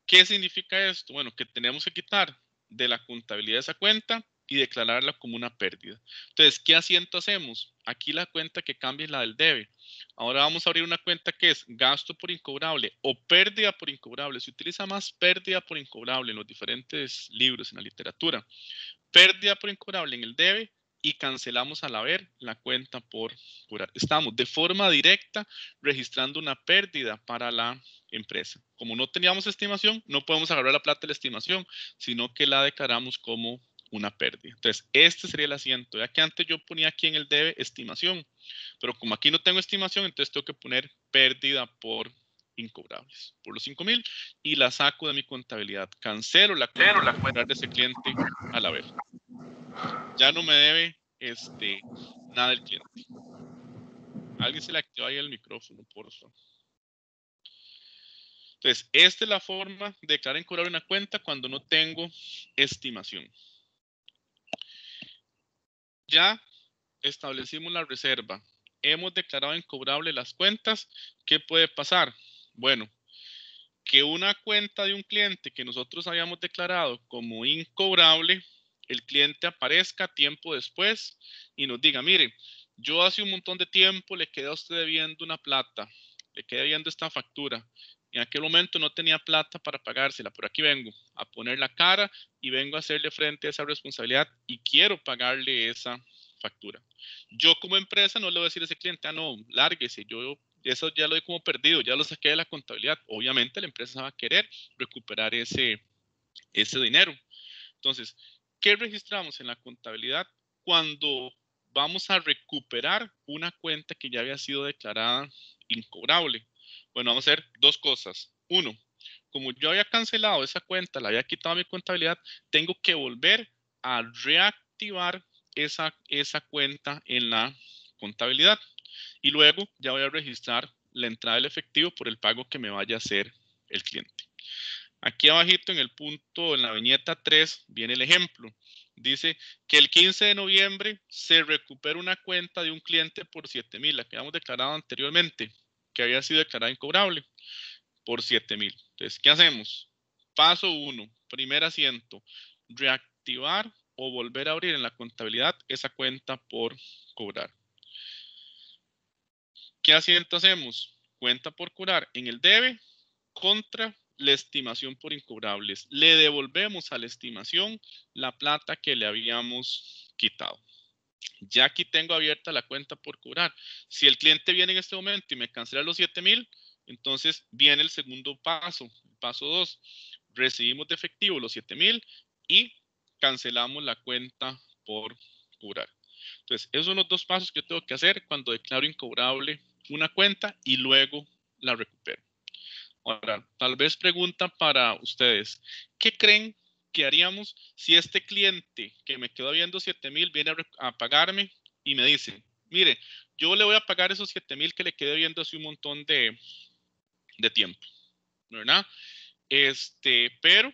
¿Qué significa esto? Bueno, que tenemos que quitar de la contabilidad de esa cuenta y declararla como una pérdida. Entonces, ¿qué asiento hacemos? Aquí la cuenta que cambia es la del debe. Ahora vamos a abrir una cuenta que es gasto por incobrable o pérdida por incobrable. Se utiliza más pérdida por incobrable en los diferentes libros, en la literatura. Pérdida por incobrable en el debe y cancelamos al haber la cuenta por cobrar. Estamos de forma directa registrando una pérdida para la empresa. Como no teníamos estimación, no podemos agarrar la plata de la estimación, sino que la declaramos como una pérdida. Entonces, este sería el asiento. Ya que antes yo ponía aquí en el debe estimación, pero como aquí no tengo estimación, entonces tengo que poner pérdida por incobrables, por los 5,000 y la saco de mi contabilidad. Cancelo la cuenta de ese cliente al haber. Ya no me debe nada el cliente. Alguien se le activó ahí el micrófono, por favor. Entonces, esta es la forma de declarar incobrable una cuenta cuando no tengo estimación. Ya establecimos la reserva. Hemos declarado incobrable las cuentas. ¿Qué puede pasar? Bueno, que una cuenta de un cliente que nosotros habíamos declarado como incobrable, el cliente aparezca tiempo después y nos diga, mire, yo hace un montón de tiempo le quedé a usted debiendo una plata, le quedé debiendo esta factura. En aquel momento no tenía plata para pagársela, pero aquí vengo a poner la cara y vengo a hacerle frente a esa responsabilidad y quiero pagarle esa factura. Yo como empresa no le voy a decir a ese cliente, ah, no, lárguese, yo eso ya lo doy como perdido, ya lo saqué de la contabilidad. Obviamente la empresa va a querer recuperar ese dinero. Entonces, ¿qué registramos en la contabilidad cuando vamos a recuperar una cuenta que ya había sido declarada incobrable? Bueno, vamos a hacer dos cosas. Uno, como yo había cancelado esa cuenta, la había quitado mi contabilidad, tengo que volver a reactivar esa cuenta en la contabilidad. Y luego ya voy a registrar la entrada del efectivo por el pago que me vaya a hacer el cliente. Aquí abajito en el punto, en la viñeta 3, viene el ejemplo. Dice que el 15 de noviembre se recupera una cuenta de un cliente por 7,000, la que habíamos declarado anteriormente, que había sido declarada incobrable por 7,000. Entonces, ¿qué hacemos? Paso 1, primer asiento, reactivar o volver a abrir en la contabilidad esa cuenta por cobrar. ¿Qué asiento hacemos? Cuenta por cobrar en el debe contra la estimación por incobrables. Le devolvemos a la estimación la plata que le habíamos quitado. Ya aquí tengo abierta la cuenta por cobrar. Si el cliente viene en este momento y me cancela los 7,000, entonces viene el segundo paso, el paso 2. Recibimos de efectivo los 7,000 y cancelamos la cuenta por cobrar. Entonces, esos son los dos pasos que tengo que hacer cuando declaro incobrable una cuenta y luego la recupero. Ahora, tal vez pregunta para ustedes, ¿qué creen que haríamos si este cliente que me quedó viendo 7,000 viene a pagarme y me dice, mire, yo le voy a pagar esos 7,000 que le quedé viendo hace un montón de tiempo, ¿verdad? Pero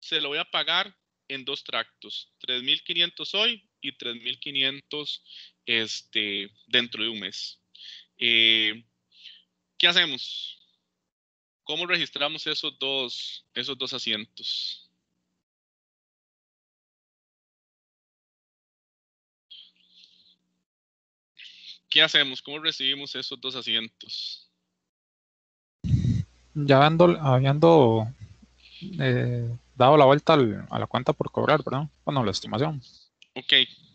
se lo voy a pagar en dos tractos, 3,500 hoy y 3,500 dentro de un mes. ¿Qué hacemos? ¿Cómo registramos esos dos asientos? ¿Qué hacemos? ¿Cómo recibimos esos dos asientos? Ya habiendo dado la vuelta a la cuenta por cobrar, ¿verdad? Bueno, la estimación. Ok.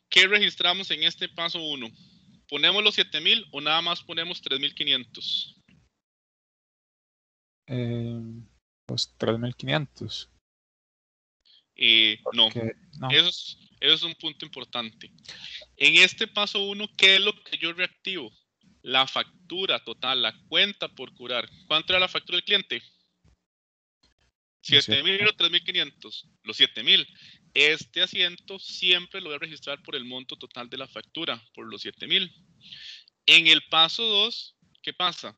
¿Qué registramos en este paso 1? ¿Ponemos los 7,000 o nada más ponemos 3,500? Los 3.500. No, No. eso es un punto importante. En este paso 1, ¿qué es lo que yo reactivo? La factura total, la cuenta por cobrar. ¿Cuánto era la factura del cliente? 7.000 o 3.500. Los 7.000. Este asiento siempre lo voy a registrar por el monto total de la factura, por los 7.000. En el paso 2, ¿qué pasa?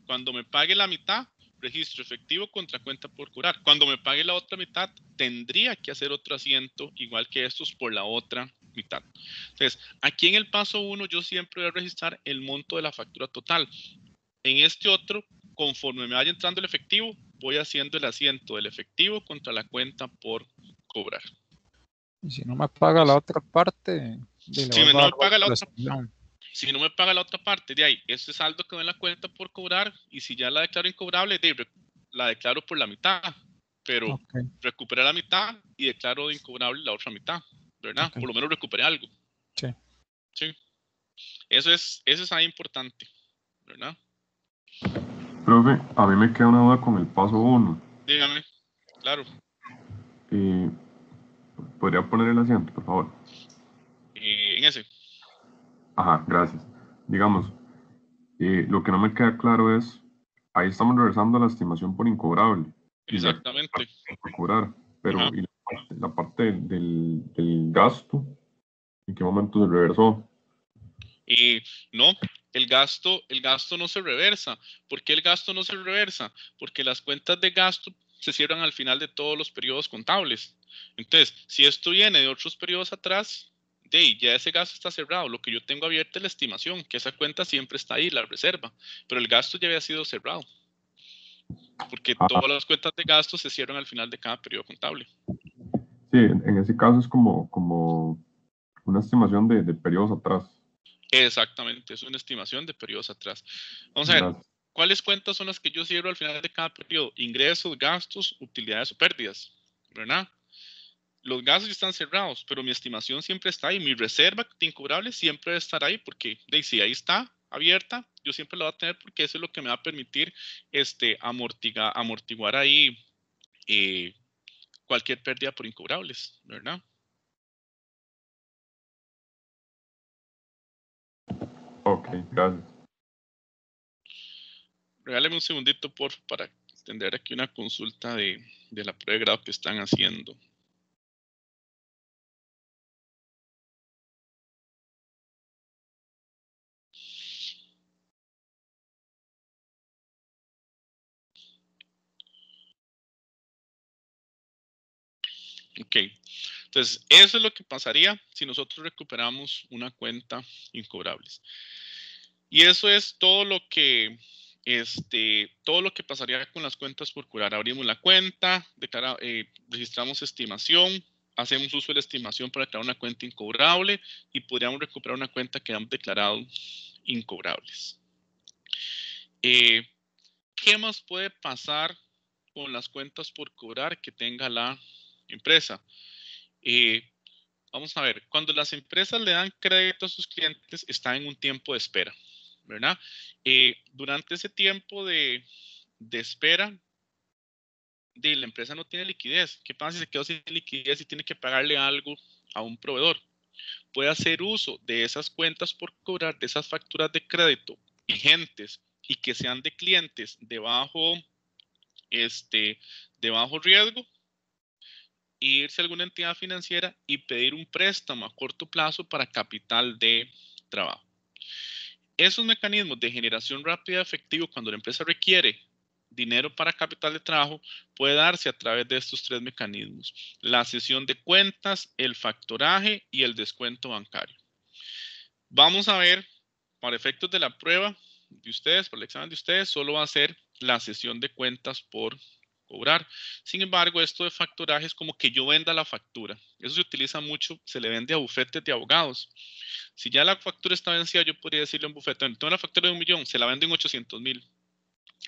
Cuando me pague la mitad, registro efectivo contra cuenta por cobrar. Cuando me pague la otra mitad, tendría que hacer otro asiento igual que estos por la otra mitad. Entonces, aquí en el paso 1 yo siempre voy a registrar el monto de la factura total. En este otro, conforme me vaya entrando el efectivo, voy haciendo el asiento del efectivo contra la cuenta por cobrar. Y si no me paga la otra parte, si no me paga la otra parte. Si no me paga la otra parte, de ahí, ese saldo que va en la cuenta por cobrar, y si ya la declaro incobrable, la declaro por la mitad, pero recuperé la mitad y declaro incobrable la otra mitad, ¿verdad? Por lo menos recuperé algo. Sí. Eso es ahí importante, ¿verdad? Profe, a mí me queda una duda con el paso 1. Dígame, claro. ¿Podría poner el asiento, por favor? En ese. Ajá, gracias. Digamos, lo que no me queda claro es, ahí estamos regresando la estimación por incobrable. Exactamente. Por cobrar, pero ¿y la parte del gasto? ¿En qué momento se reversó? No, el gasto no se reversa. ¿Por qué el gasto no se reversa? Porque las cuentas de gasto se cierran al final de todos los periodos contables. Entonces, si esto viene de otros periodos atrás, ya ese gasto está cerrado. Lo que yo tengo abierta es la estimación, que esa cuenta siempre está ahí, la reserva, pero el gasto ya había sido cerrado. Porque todas las cuentas de gasto se cierran al final de cada periodo contable. Sí, en ese caso es como una estimación de periodos atrás. Exactamente, es una estimación de periodos atrás. Vamos a ver, ¿cuáles cuentas son las que yo cierro al final de cada periodo? Ingresos, gastos, utilidades o pérdidas, ¿verdad? Los gastos ya están cerrados, pero mi estimación siempre está ahí. Mi reserva de incobrable siempre debe estar ahí porque si ahí está abierta, yo siempre la voy a tener porque eso es lo que me va a permitir amortiguar ahí cualquier pérdida por incobrables, ¿verdad? Ok, gracias. Regáleme un segundito, para atender aquí una consulta de la prueba de grado que están haciendo. Ok, entonces eso es lo que pasaría si nosotros recuperamos una cuenta incobrables. Y eso es todo lo que pasaría con las cuentas por cobrar. Abrimos la cuenta, registramos estimación, hacemos uso de la estimación para declarar una cuenta incobrable y podríamos recuperar una cuenta que hemos declarado incobrables. ¿Qué más puede pasar con las cuentas por cobrar que tenga la empresa? Vamos a ver, cuando las empresas le dan crédito a sus clientes, están en un tiempo de espera, ¿verdad? Durante ese tiempo de espera, la empresa no tiene liquidez. ¿Qué pasa si se quedó sin liquidez y tiene que pagarle algo a un proveedor? Puede hacer uso de esas cuentas por cobrar, de esas facturas de crédito vigentes y que sean de clientes de bajo riesgo, irse a alguna entidad financiera y pedir un préstamo a corto plazo para capital de trabajo. Esos mecanismos de generación rápida de efectivo cuando la empresa requiere dinero para capital de trabajo puede darse a través de estos tres mecanismos: la cesión de cuentas, el factoraje y el descuento bancario. Vamos a ver, para efectos de la prueba de ustedes, para el examen de ustedes, solo va a ser la cesión de cuentas por cobrar. Sin embargo, esto de factoraje es como que yo venda la factura. Eso se utiliza mucho, se le vende a bufetes de abogados. Si ya la factura está vencida, yo podría decirle a un bufete: tengo la factura de 1.000.000, se la vendo en 800.000.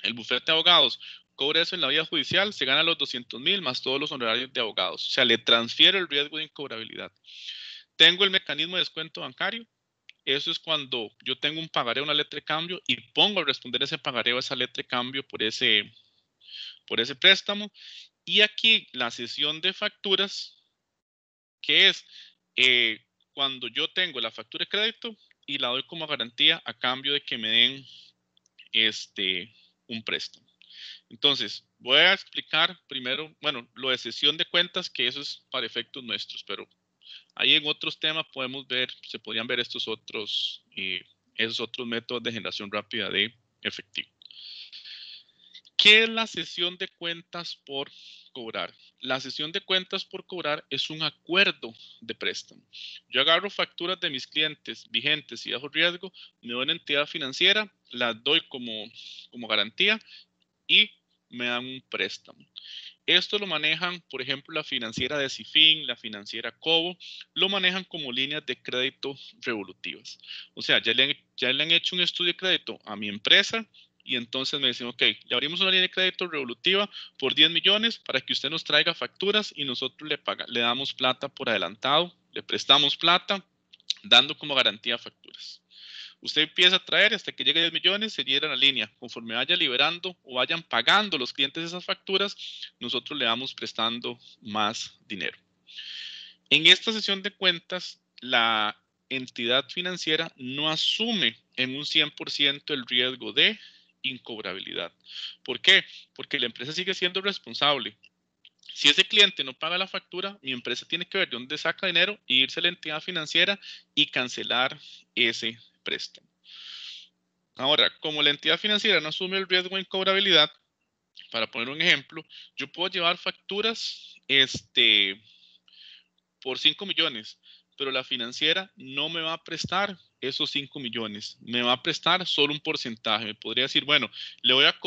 El bufete de abogados cobra eso en la vía judicial, se gana los 200.000 más todos los honorarios de abogados. O sea, le transfiero el riesgo de incobrabilidad. Tengo el mecanismo de descuento bancario. Eso es cuando yo tengo un pagaré, una letra de cambio, y pongo a responder ese pagaré o esa letra de cambio por ese por ese préstamo. Y aquí la cesión de facturas, que es cuando yo tengo la factura de crédito y la doy como garantía a cambio de que me den un préstamo. Entonces, voy a explicar primero, bueno, lo de cesión de cuentas, que eso es para efectos nuestros, pero ahí en otros temas podemos ver, se podrían ver esos otros métodos de generación rápida de efectivo. ¿Qué es la cesión de cuentas por cobrar? La cesión de cuentas por cobrar es un acuerdo de préstamo. Yo agarro facturas de mis clientes vigentes y bajo riesgo, me doy una entidad financiera, las doy como garantía y me dan un préstamo. Esto lo manejan, por ejemplo, la financiera de Cifin, la financiera Cobo, lo manejan como líneas de crédito revolutivas. O sea, ya le han hecho un estudio de crédito a mi empresa y entonces me dicen, ok, le abrimos una línea de crédito revolutiva por 10 millones para que usted nos traiga facturas y nosotros le damos plata por adelantado, le prestamos plata, dando como garantía facturas. Usted empieza a traer hasta que llegue a 10 millones, se llena la línea. Conforme vaya liberando o vayan pagando los clientes esas facturas, nosotros le vamos prestando más dinero. En esta sesión de cuentas, la entidad financiera no asume en un 100% el riesgo de incobrabilidad. ¿Por qué? Porque la empresa sigue siendo responsable. Si ese cliente no paga la factura, mi empresa tiene que ver de dónde saca dinero e irse a la entidad financiera y cancelar ese préstamo. Ahora, como la entidad financiera no asume el riesgo de incobrabilidad, para poner un ejemplo, yo puedo llevar facturas por 5 millones, pero la financiera no me va a prestar esos 5 millones, me va a prestar solo un porcentaje. Me podría decir, bueno, le voy a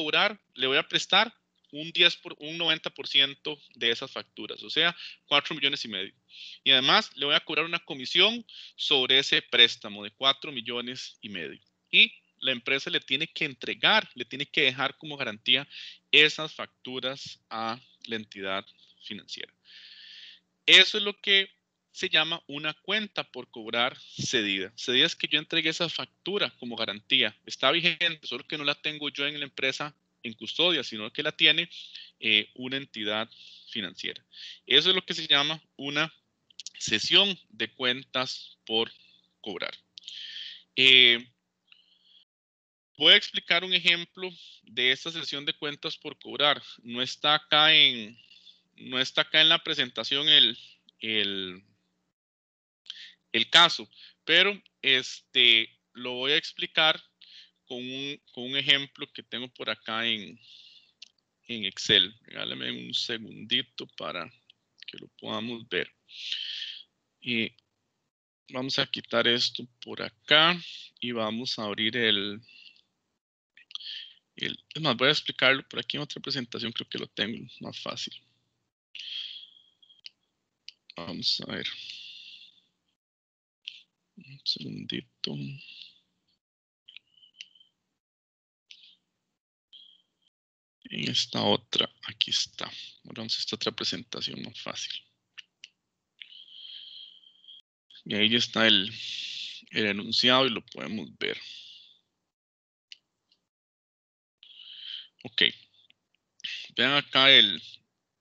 prestar un 90% de esas facturas, o sea, 4 millones y medio. Y además le voy a cobrar una comisión sobre ese préstamo de 4 millones y medio. Y la empresa le tiene que entregar, le tiene que dejar como garantía esas facturas a la entidad financiera. Eso es lo que se llama una cuenta por cobrar cedida. Cedida es que yo entregué esa factura como garantía. Está vigente, solo que no la tengo yo en la empresa en custodia, sino que la tiene una entidad financiera. Eso es lo que se llama una cesión de cuentas por cobrar. Voy a explicar un ejemplo de esta cesión de cuentas por cobrar. No está acá en la presentación el caso, pero lo voy a explicar con un ejemplo que tengo por acá en Excel. Regálame un segundito para que lo podamos ver. Y vamos a quitar esto por acá y vamos a abrir es más, voy a explicarlo por aquí en otra presentación, creo que lo tengo más fácil. Vamos a ver. Un segundito. En esta otra, aquí está. Ahora vamos a esta otra presentación más fácil. Y ahí ya está el enunciado y lo podemos ver. Ok. Vean acá el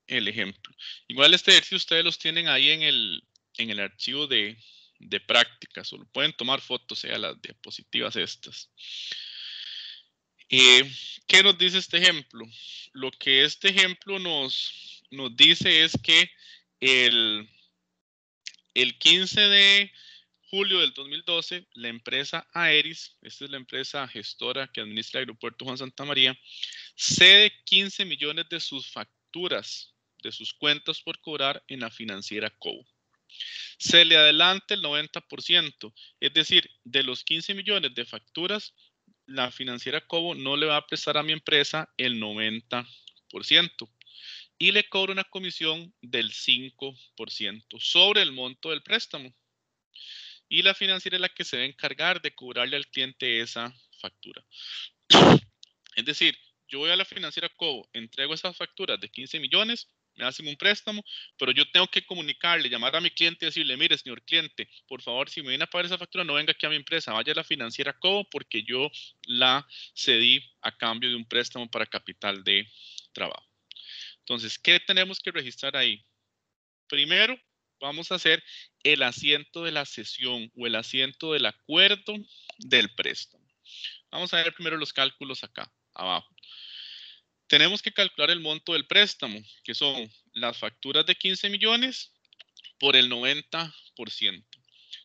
ejemplo. Igual este ejercicio ustedes los tienen ahí en el archivo de prácticas. O lo pueden tomar fotos, sea las diapositivas estas. ¿Qué nos dice este ejemplo? Lo que este ejemplo nos dice es que el 15 de julio del 2012, la empresa Aeris, esta es la empresa gestora que administra el aeropuerto Juan Santa María, cede 15 millones de sus facturas, de sus cuentas por cobrar en la financiera Cobo. Se le adelanta el 90%, es decir, de los 15 millones de facturas, la financiera Cobo no le va a prestar a mi empresa el 90% y le cobra una comisión del 5% sobre el monto del préstamo. Y la financiera es la que se va a encargar de cobrarle al cliente esa factura. Es decir, yo voy a la financiera Cobo, entrego esas facturas de 15 millones, me hacen un préstamo, pero yo tengo que comunicarle, llamar a mi cliente y decirle, mire, señor cliente, por favor, si me viene a pagar esa factura, no venga aquí a mi empresa, vaya a la financiera Cobo porque yo la cedí a cambio de un préstamo para capital de trabajo. Entonces, ¿qué tenemos que registrar ahí? Primero, vamos a hacer el asiento de la cesión o el asiento del acuerdo del préstamo. Vamos a ver primero los cálculos acá, abajo. Tenemos que calcular el monto del préstamo, que son las facturas de 15 millones por el 90%.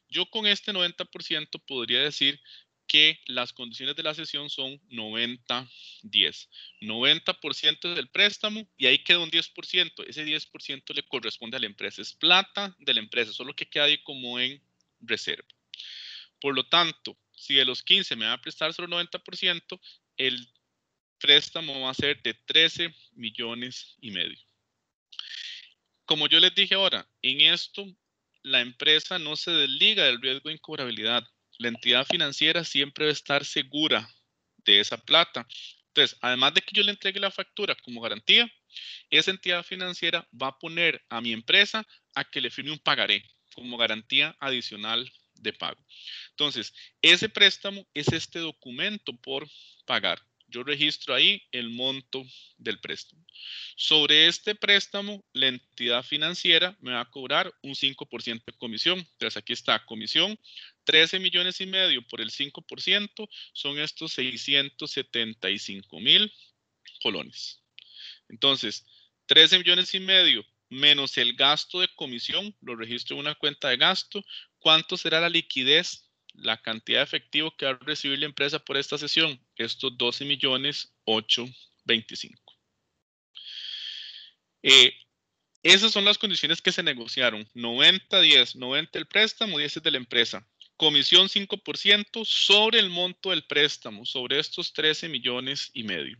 Yo con este 90% podría decir que las condiciones de la cesión son 90-10. 90% del préstamo y ahí queda un 10%. Ese 10% le corresponde a la empresa. Es plata de la empresa, solo que queda ahí como en reserva. Por lo tanto, si de los 15 me va a prestar solo 90%, el préstamo va a ser de 13 millones y medio. Como yo les dije ahora, en esto la empresa no se desliga del riesgo de incobrabilidad. La entidad financiera siempre debe estar segura de esa plata. Entonces, además de que yo le entregue la factura como garantía, esa entidad financiera va a poner a mi empresa a que le firme un pagaré como garantía adicional de pago. Entonces, ese préstamo es este documento por pagar. Yo registro ahí el monto del préstamo. Sobre este préstamo, la entidad financiera me va a cobrar un 5% de comisión. Entonces, aquí está comisión, 13 millones y medio por el 5%, son estos 675,000 colones. Entonces, 13 millones y medio menos el gasto de comisión, lo registro en una cuenta de gasto. ¿Cuánto será la liquidez? La cantidad de efectivo que va a recibir la empresa por esta sesión, estos 12,825,000. Esas son las condiciones que se negociaron. 90-10, 90 el préstamo, 10 es de la empresa. Comisión 5% sobre el monto del préstamo, sobre estos 13 millones y medio.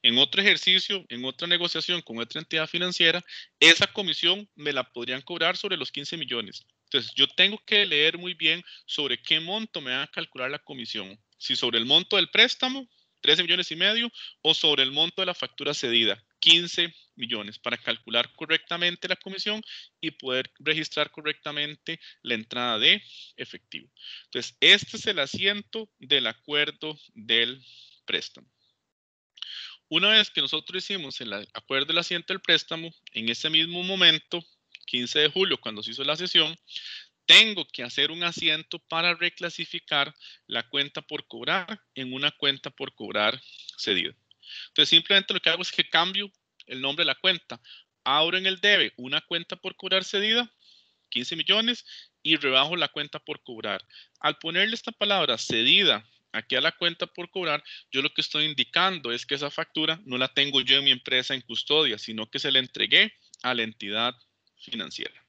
En otro ejercicio, en otra negociación con otra entidad financiera, esa comisión me la podrían cobrar sobre los 15 millones. Entonces, yo tengo que leer muy bien sobre qué monto me van a calcular la comisión. Si sobre el monto del préstamo, 13 millones y medio, o sobre el monto de la factura cedida, 15 millones, para calcular correctamente la comisión y poder registrar correctamente la entrada de efectivo. Entonces, este es el asiento del acuerdo del préstamo. Una vez que nosotros hicimos el acuerdo del asiento del préstamo, en ese mismo momento, 15 de julio, cuando se hizo la sesión, tengo que hacer un asiento para reclasificar la cuenta por cobrar en una cuenta por cobrar cedida. Entonces, simplemente lo que hago es que cambio el nombre de la cuenta. Abro en el debe una cuenta por cobrar cedida, 15 millones, y rebajo la cuenta por cobrar. Al ponerle esta palabra cedida aquí a la cuenta por cobrar, yo lo que estoy indicando es que esa factura no la tengo yo en mi empresa en custodia, sino que se la entregué a la entidad financiera.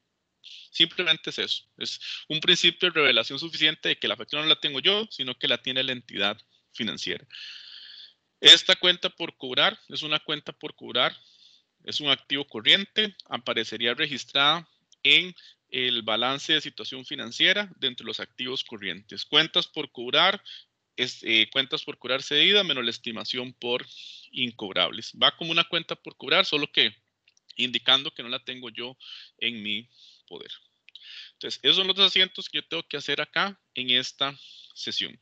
Simplemente es eso. Es un principio de revelación suficiente de que la factura no la tengo yo, sino que la tiene la entidad financiera. Esta cuenta por cobrar es una cuenta por cobrar, es un activo corriente, aparecería registrada en el balance de situación financiera dentro de los activos corrientes. Cuentas por cobrar, cuentas por cobrar cedida menos la estimación por incobrables. Va como una cuenta por cobrar, solo que indicando que no la tengo yo en mi poder. Entonces, esos son los dos asientos que yo tengo que hacer acá en esta sesión.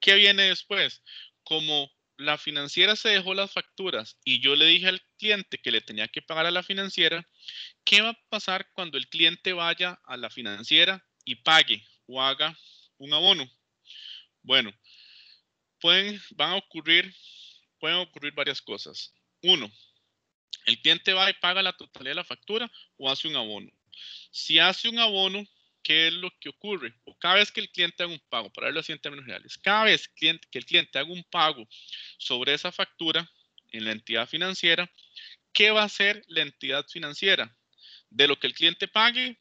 ¿Qué viene después? Como la financiera se dejó las facturas y yo le dije al cliente que le tenía que pagar a la financiera, ¿qué va a pasar cuando el cliente vaya a la financiera y pague o haga un abono? Bueno, pueden ocurrir varias cosas. Uno, el cliente va y paga la totalidad de la factura o hace un abono. Si hace un abono, ¿qué es lo que ocurre? O cada vez que el cliente haga un pago, para verlo así en términos generales, cada vez que el cliente haga un pago sobre esa factura en la entidad financiera, ¿qué va a hacer la entidad financiera? De lo que el cliente pague,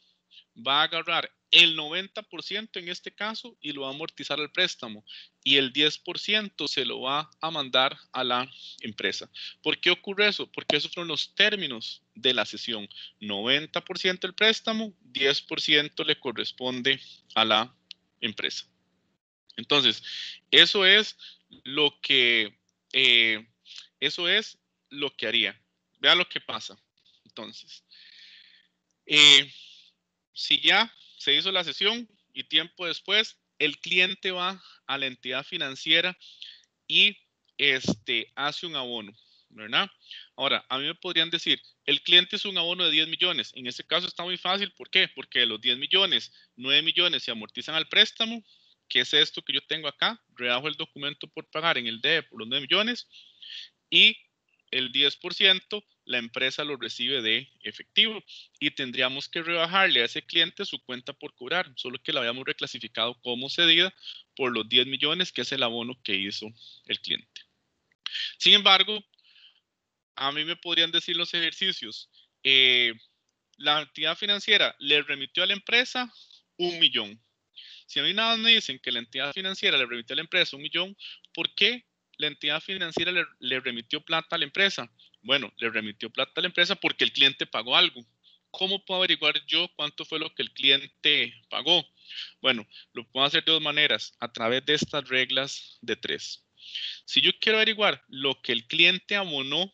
va a agarrar el 90% en este caso y lo va a amortizar al préstamo y el 10% se lo va a mandar a la empresa. ¿Por qué ocurre eso? Porque esos fueron los términos de la sesión. 90% el préstamo, 10% le corresponde a la empresa. Entonces, eso es lo que haría. Vean lo que pasa. Entonces, si ya se hizo la sesión y tiempo después, el cliente va a la entidad financiera y hace un abono, ¿verdad? Ahora, a mí me podrían decir, el cliente es un abono de 10 millones. En este caso está muy fácil. ¿Por qué? Porque de los 10 millones, 9 millones se amortizan al préstamo, que es esto que yo tengo acá. Rebajo el documento por pagar en el DE por los 9 millones y el 10% la empresa lo recibe de efectivo y tendríamos que rebajarle a ese cliente su cuenta por cobrar, solo que la habíamos reclasificado como cedida por los 10 millones, que es el abono que hizo el cliente. Sin embargo, a mí me podrían decir los ejercicios, la entidad financiera le remitió a la empresa 1 millón. Si a mí nada más me dicen que la entidad financiera le remitió a la empresa 1 millón, ¿por qué la entidad financiera le remitió plata a la empresa? Bueno, le remitió plata a la empresa porque el cliente pagó algo. ¿Cómo puedo averiguar yo cuánto fue lo que el cliente pagó? Bueno, lo puedo hacer de dos maneras, a través de estas reglas de 3. Si yo quiero averiguar lo que el cliente abonó,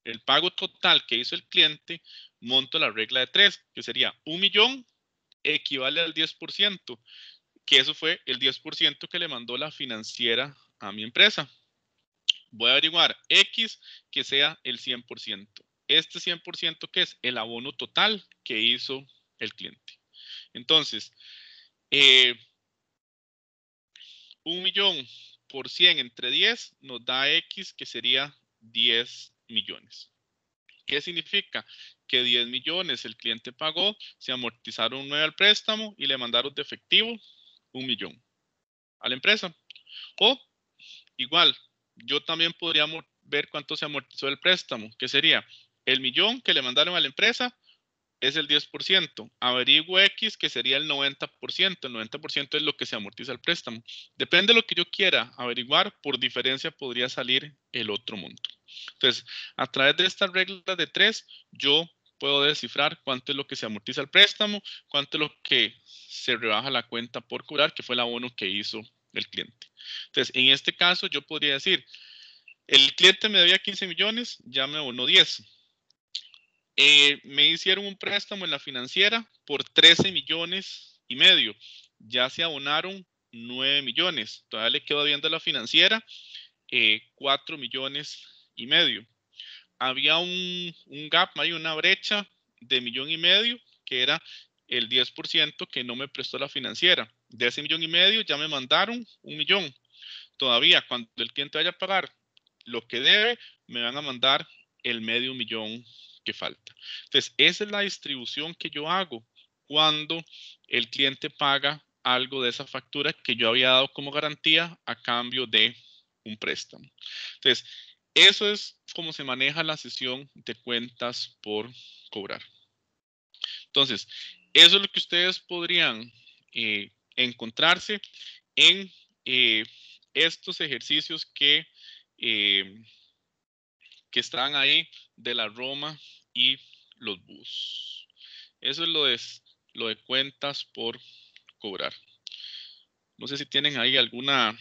el pago total que hizo el cliente, monto la regla de 3, que sería 1 millón equivale al 10%, que eso fue el 10% que le mandó la financiera a mi empresa. Voy a averiguar X que sea el 100%. Este 100% que es el abono total que hizo el cliente. Entonces, 1 millón por 100 entre 10 nos da X que sería 10 millones. ¿Qué significa? Que 10 millones el cliente pagó, se amortizaron 9 al préstamo y le mandaron de efectivo 1 millón a la empresa. O igual, yo también podría ver cuánto se amortizó el préstamo, que sería el millón que le mandaron a la empresa es el 10%. Averiguo X, que sería el 90%. El 90% es lo que se amortiza el préstamo. Depende de lo que yo quiera averiguar, por diferencia podría salir el otro monto. Entonces, a través de estas reglas de 3, yo puedo descifrar cuánto es lo que se amortiza el préstamo, cuánto es lo que se rebaja la cuenta por cobrar, que fue el abono que hizo el cliente. Entonces, en este caso, yo podría decir, el cliente me debía 15 millones, ya me abonó 10. Me hicieron un préstamo en la financiera por 13 millones y medio. Ya se abonaron 9 millones. Todavía le quedó viendo a la financiera 4 millones y medio. Había un gap, hay una brecha de 1,5 millones, que era el 10% que no me prestó la financiera. De ese 1,5 millones ya me mandaron 1 millón. Todavía cuando el cliente vaya a pagar lo que debe, me van a mandar el medio millón que falta. Entonces, esa es la distribución que yo hago cuando el cliente paga algo de esa factura que yo había dado como garantía a cambio de un préstamo. Entonces, eso es como se maneja la sesión de cuentas por cobrar. Entonces, eso es lo que ustedes podrían encontrarse en estos ejercicios que están ahí de la Roma y los bus. Eso es lo de cuentas por cobrar. No sé si tienen ahí alguna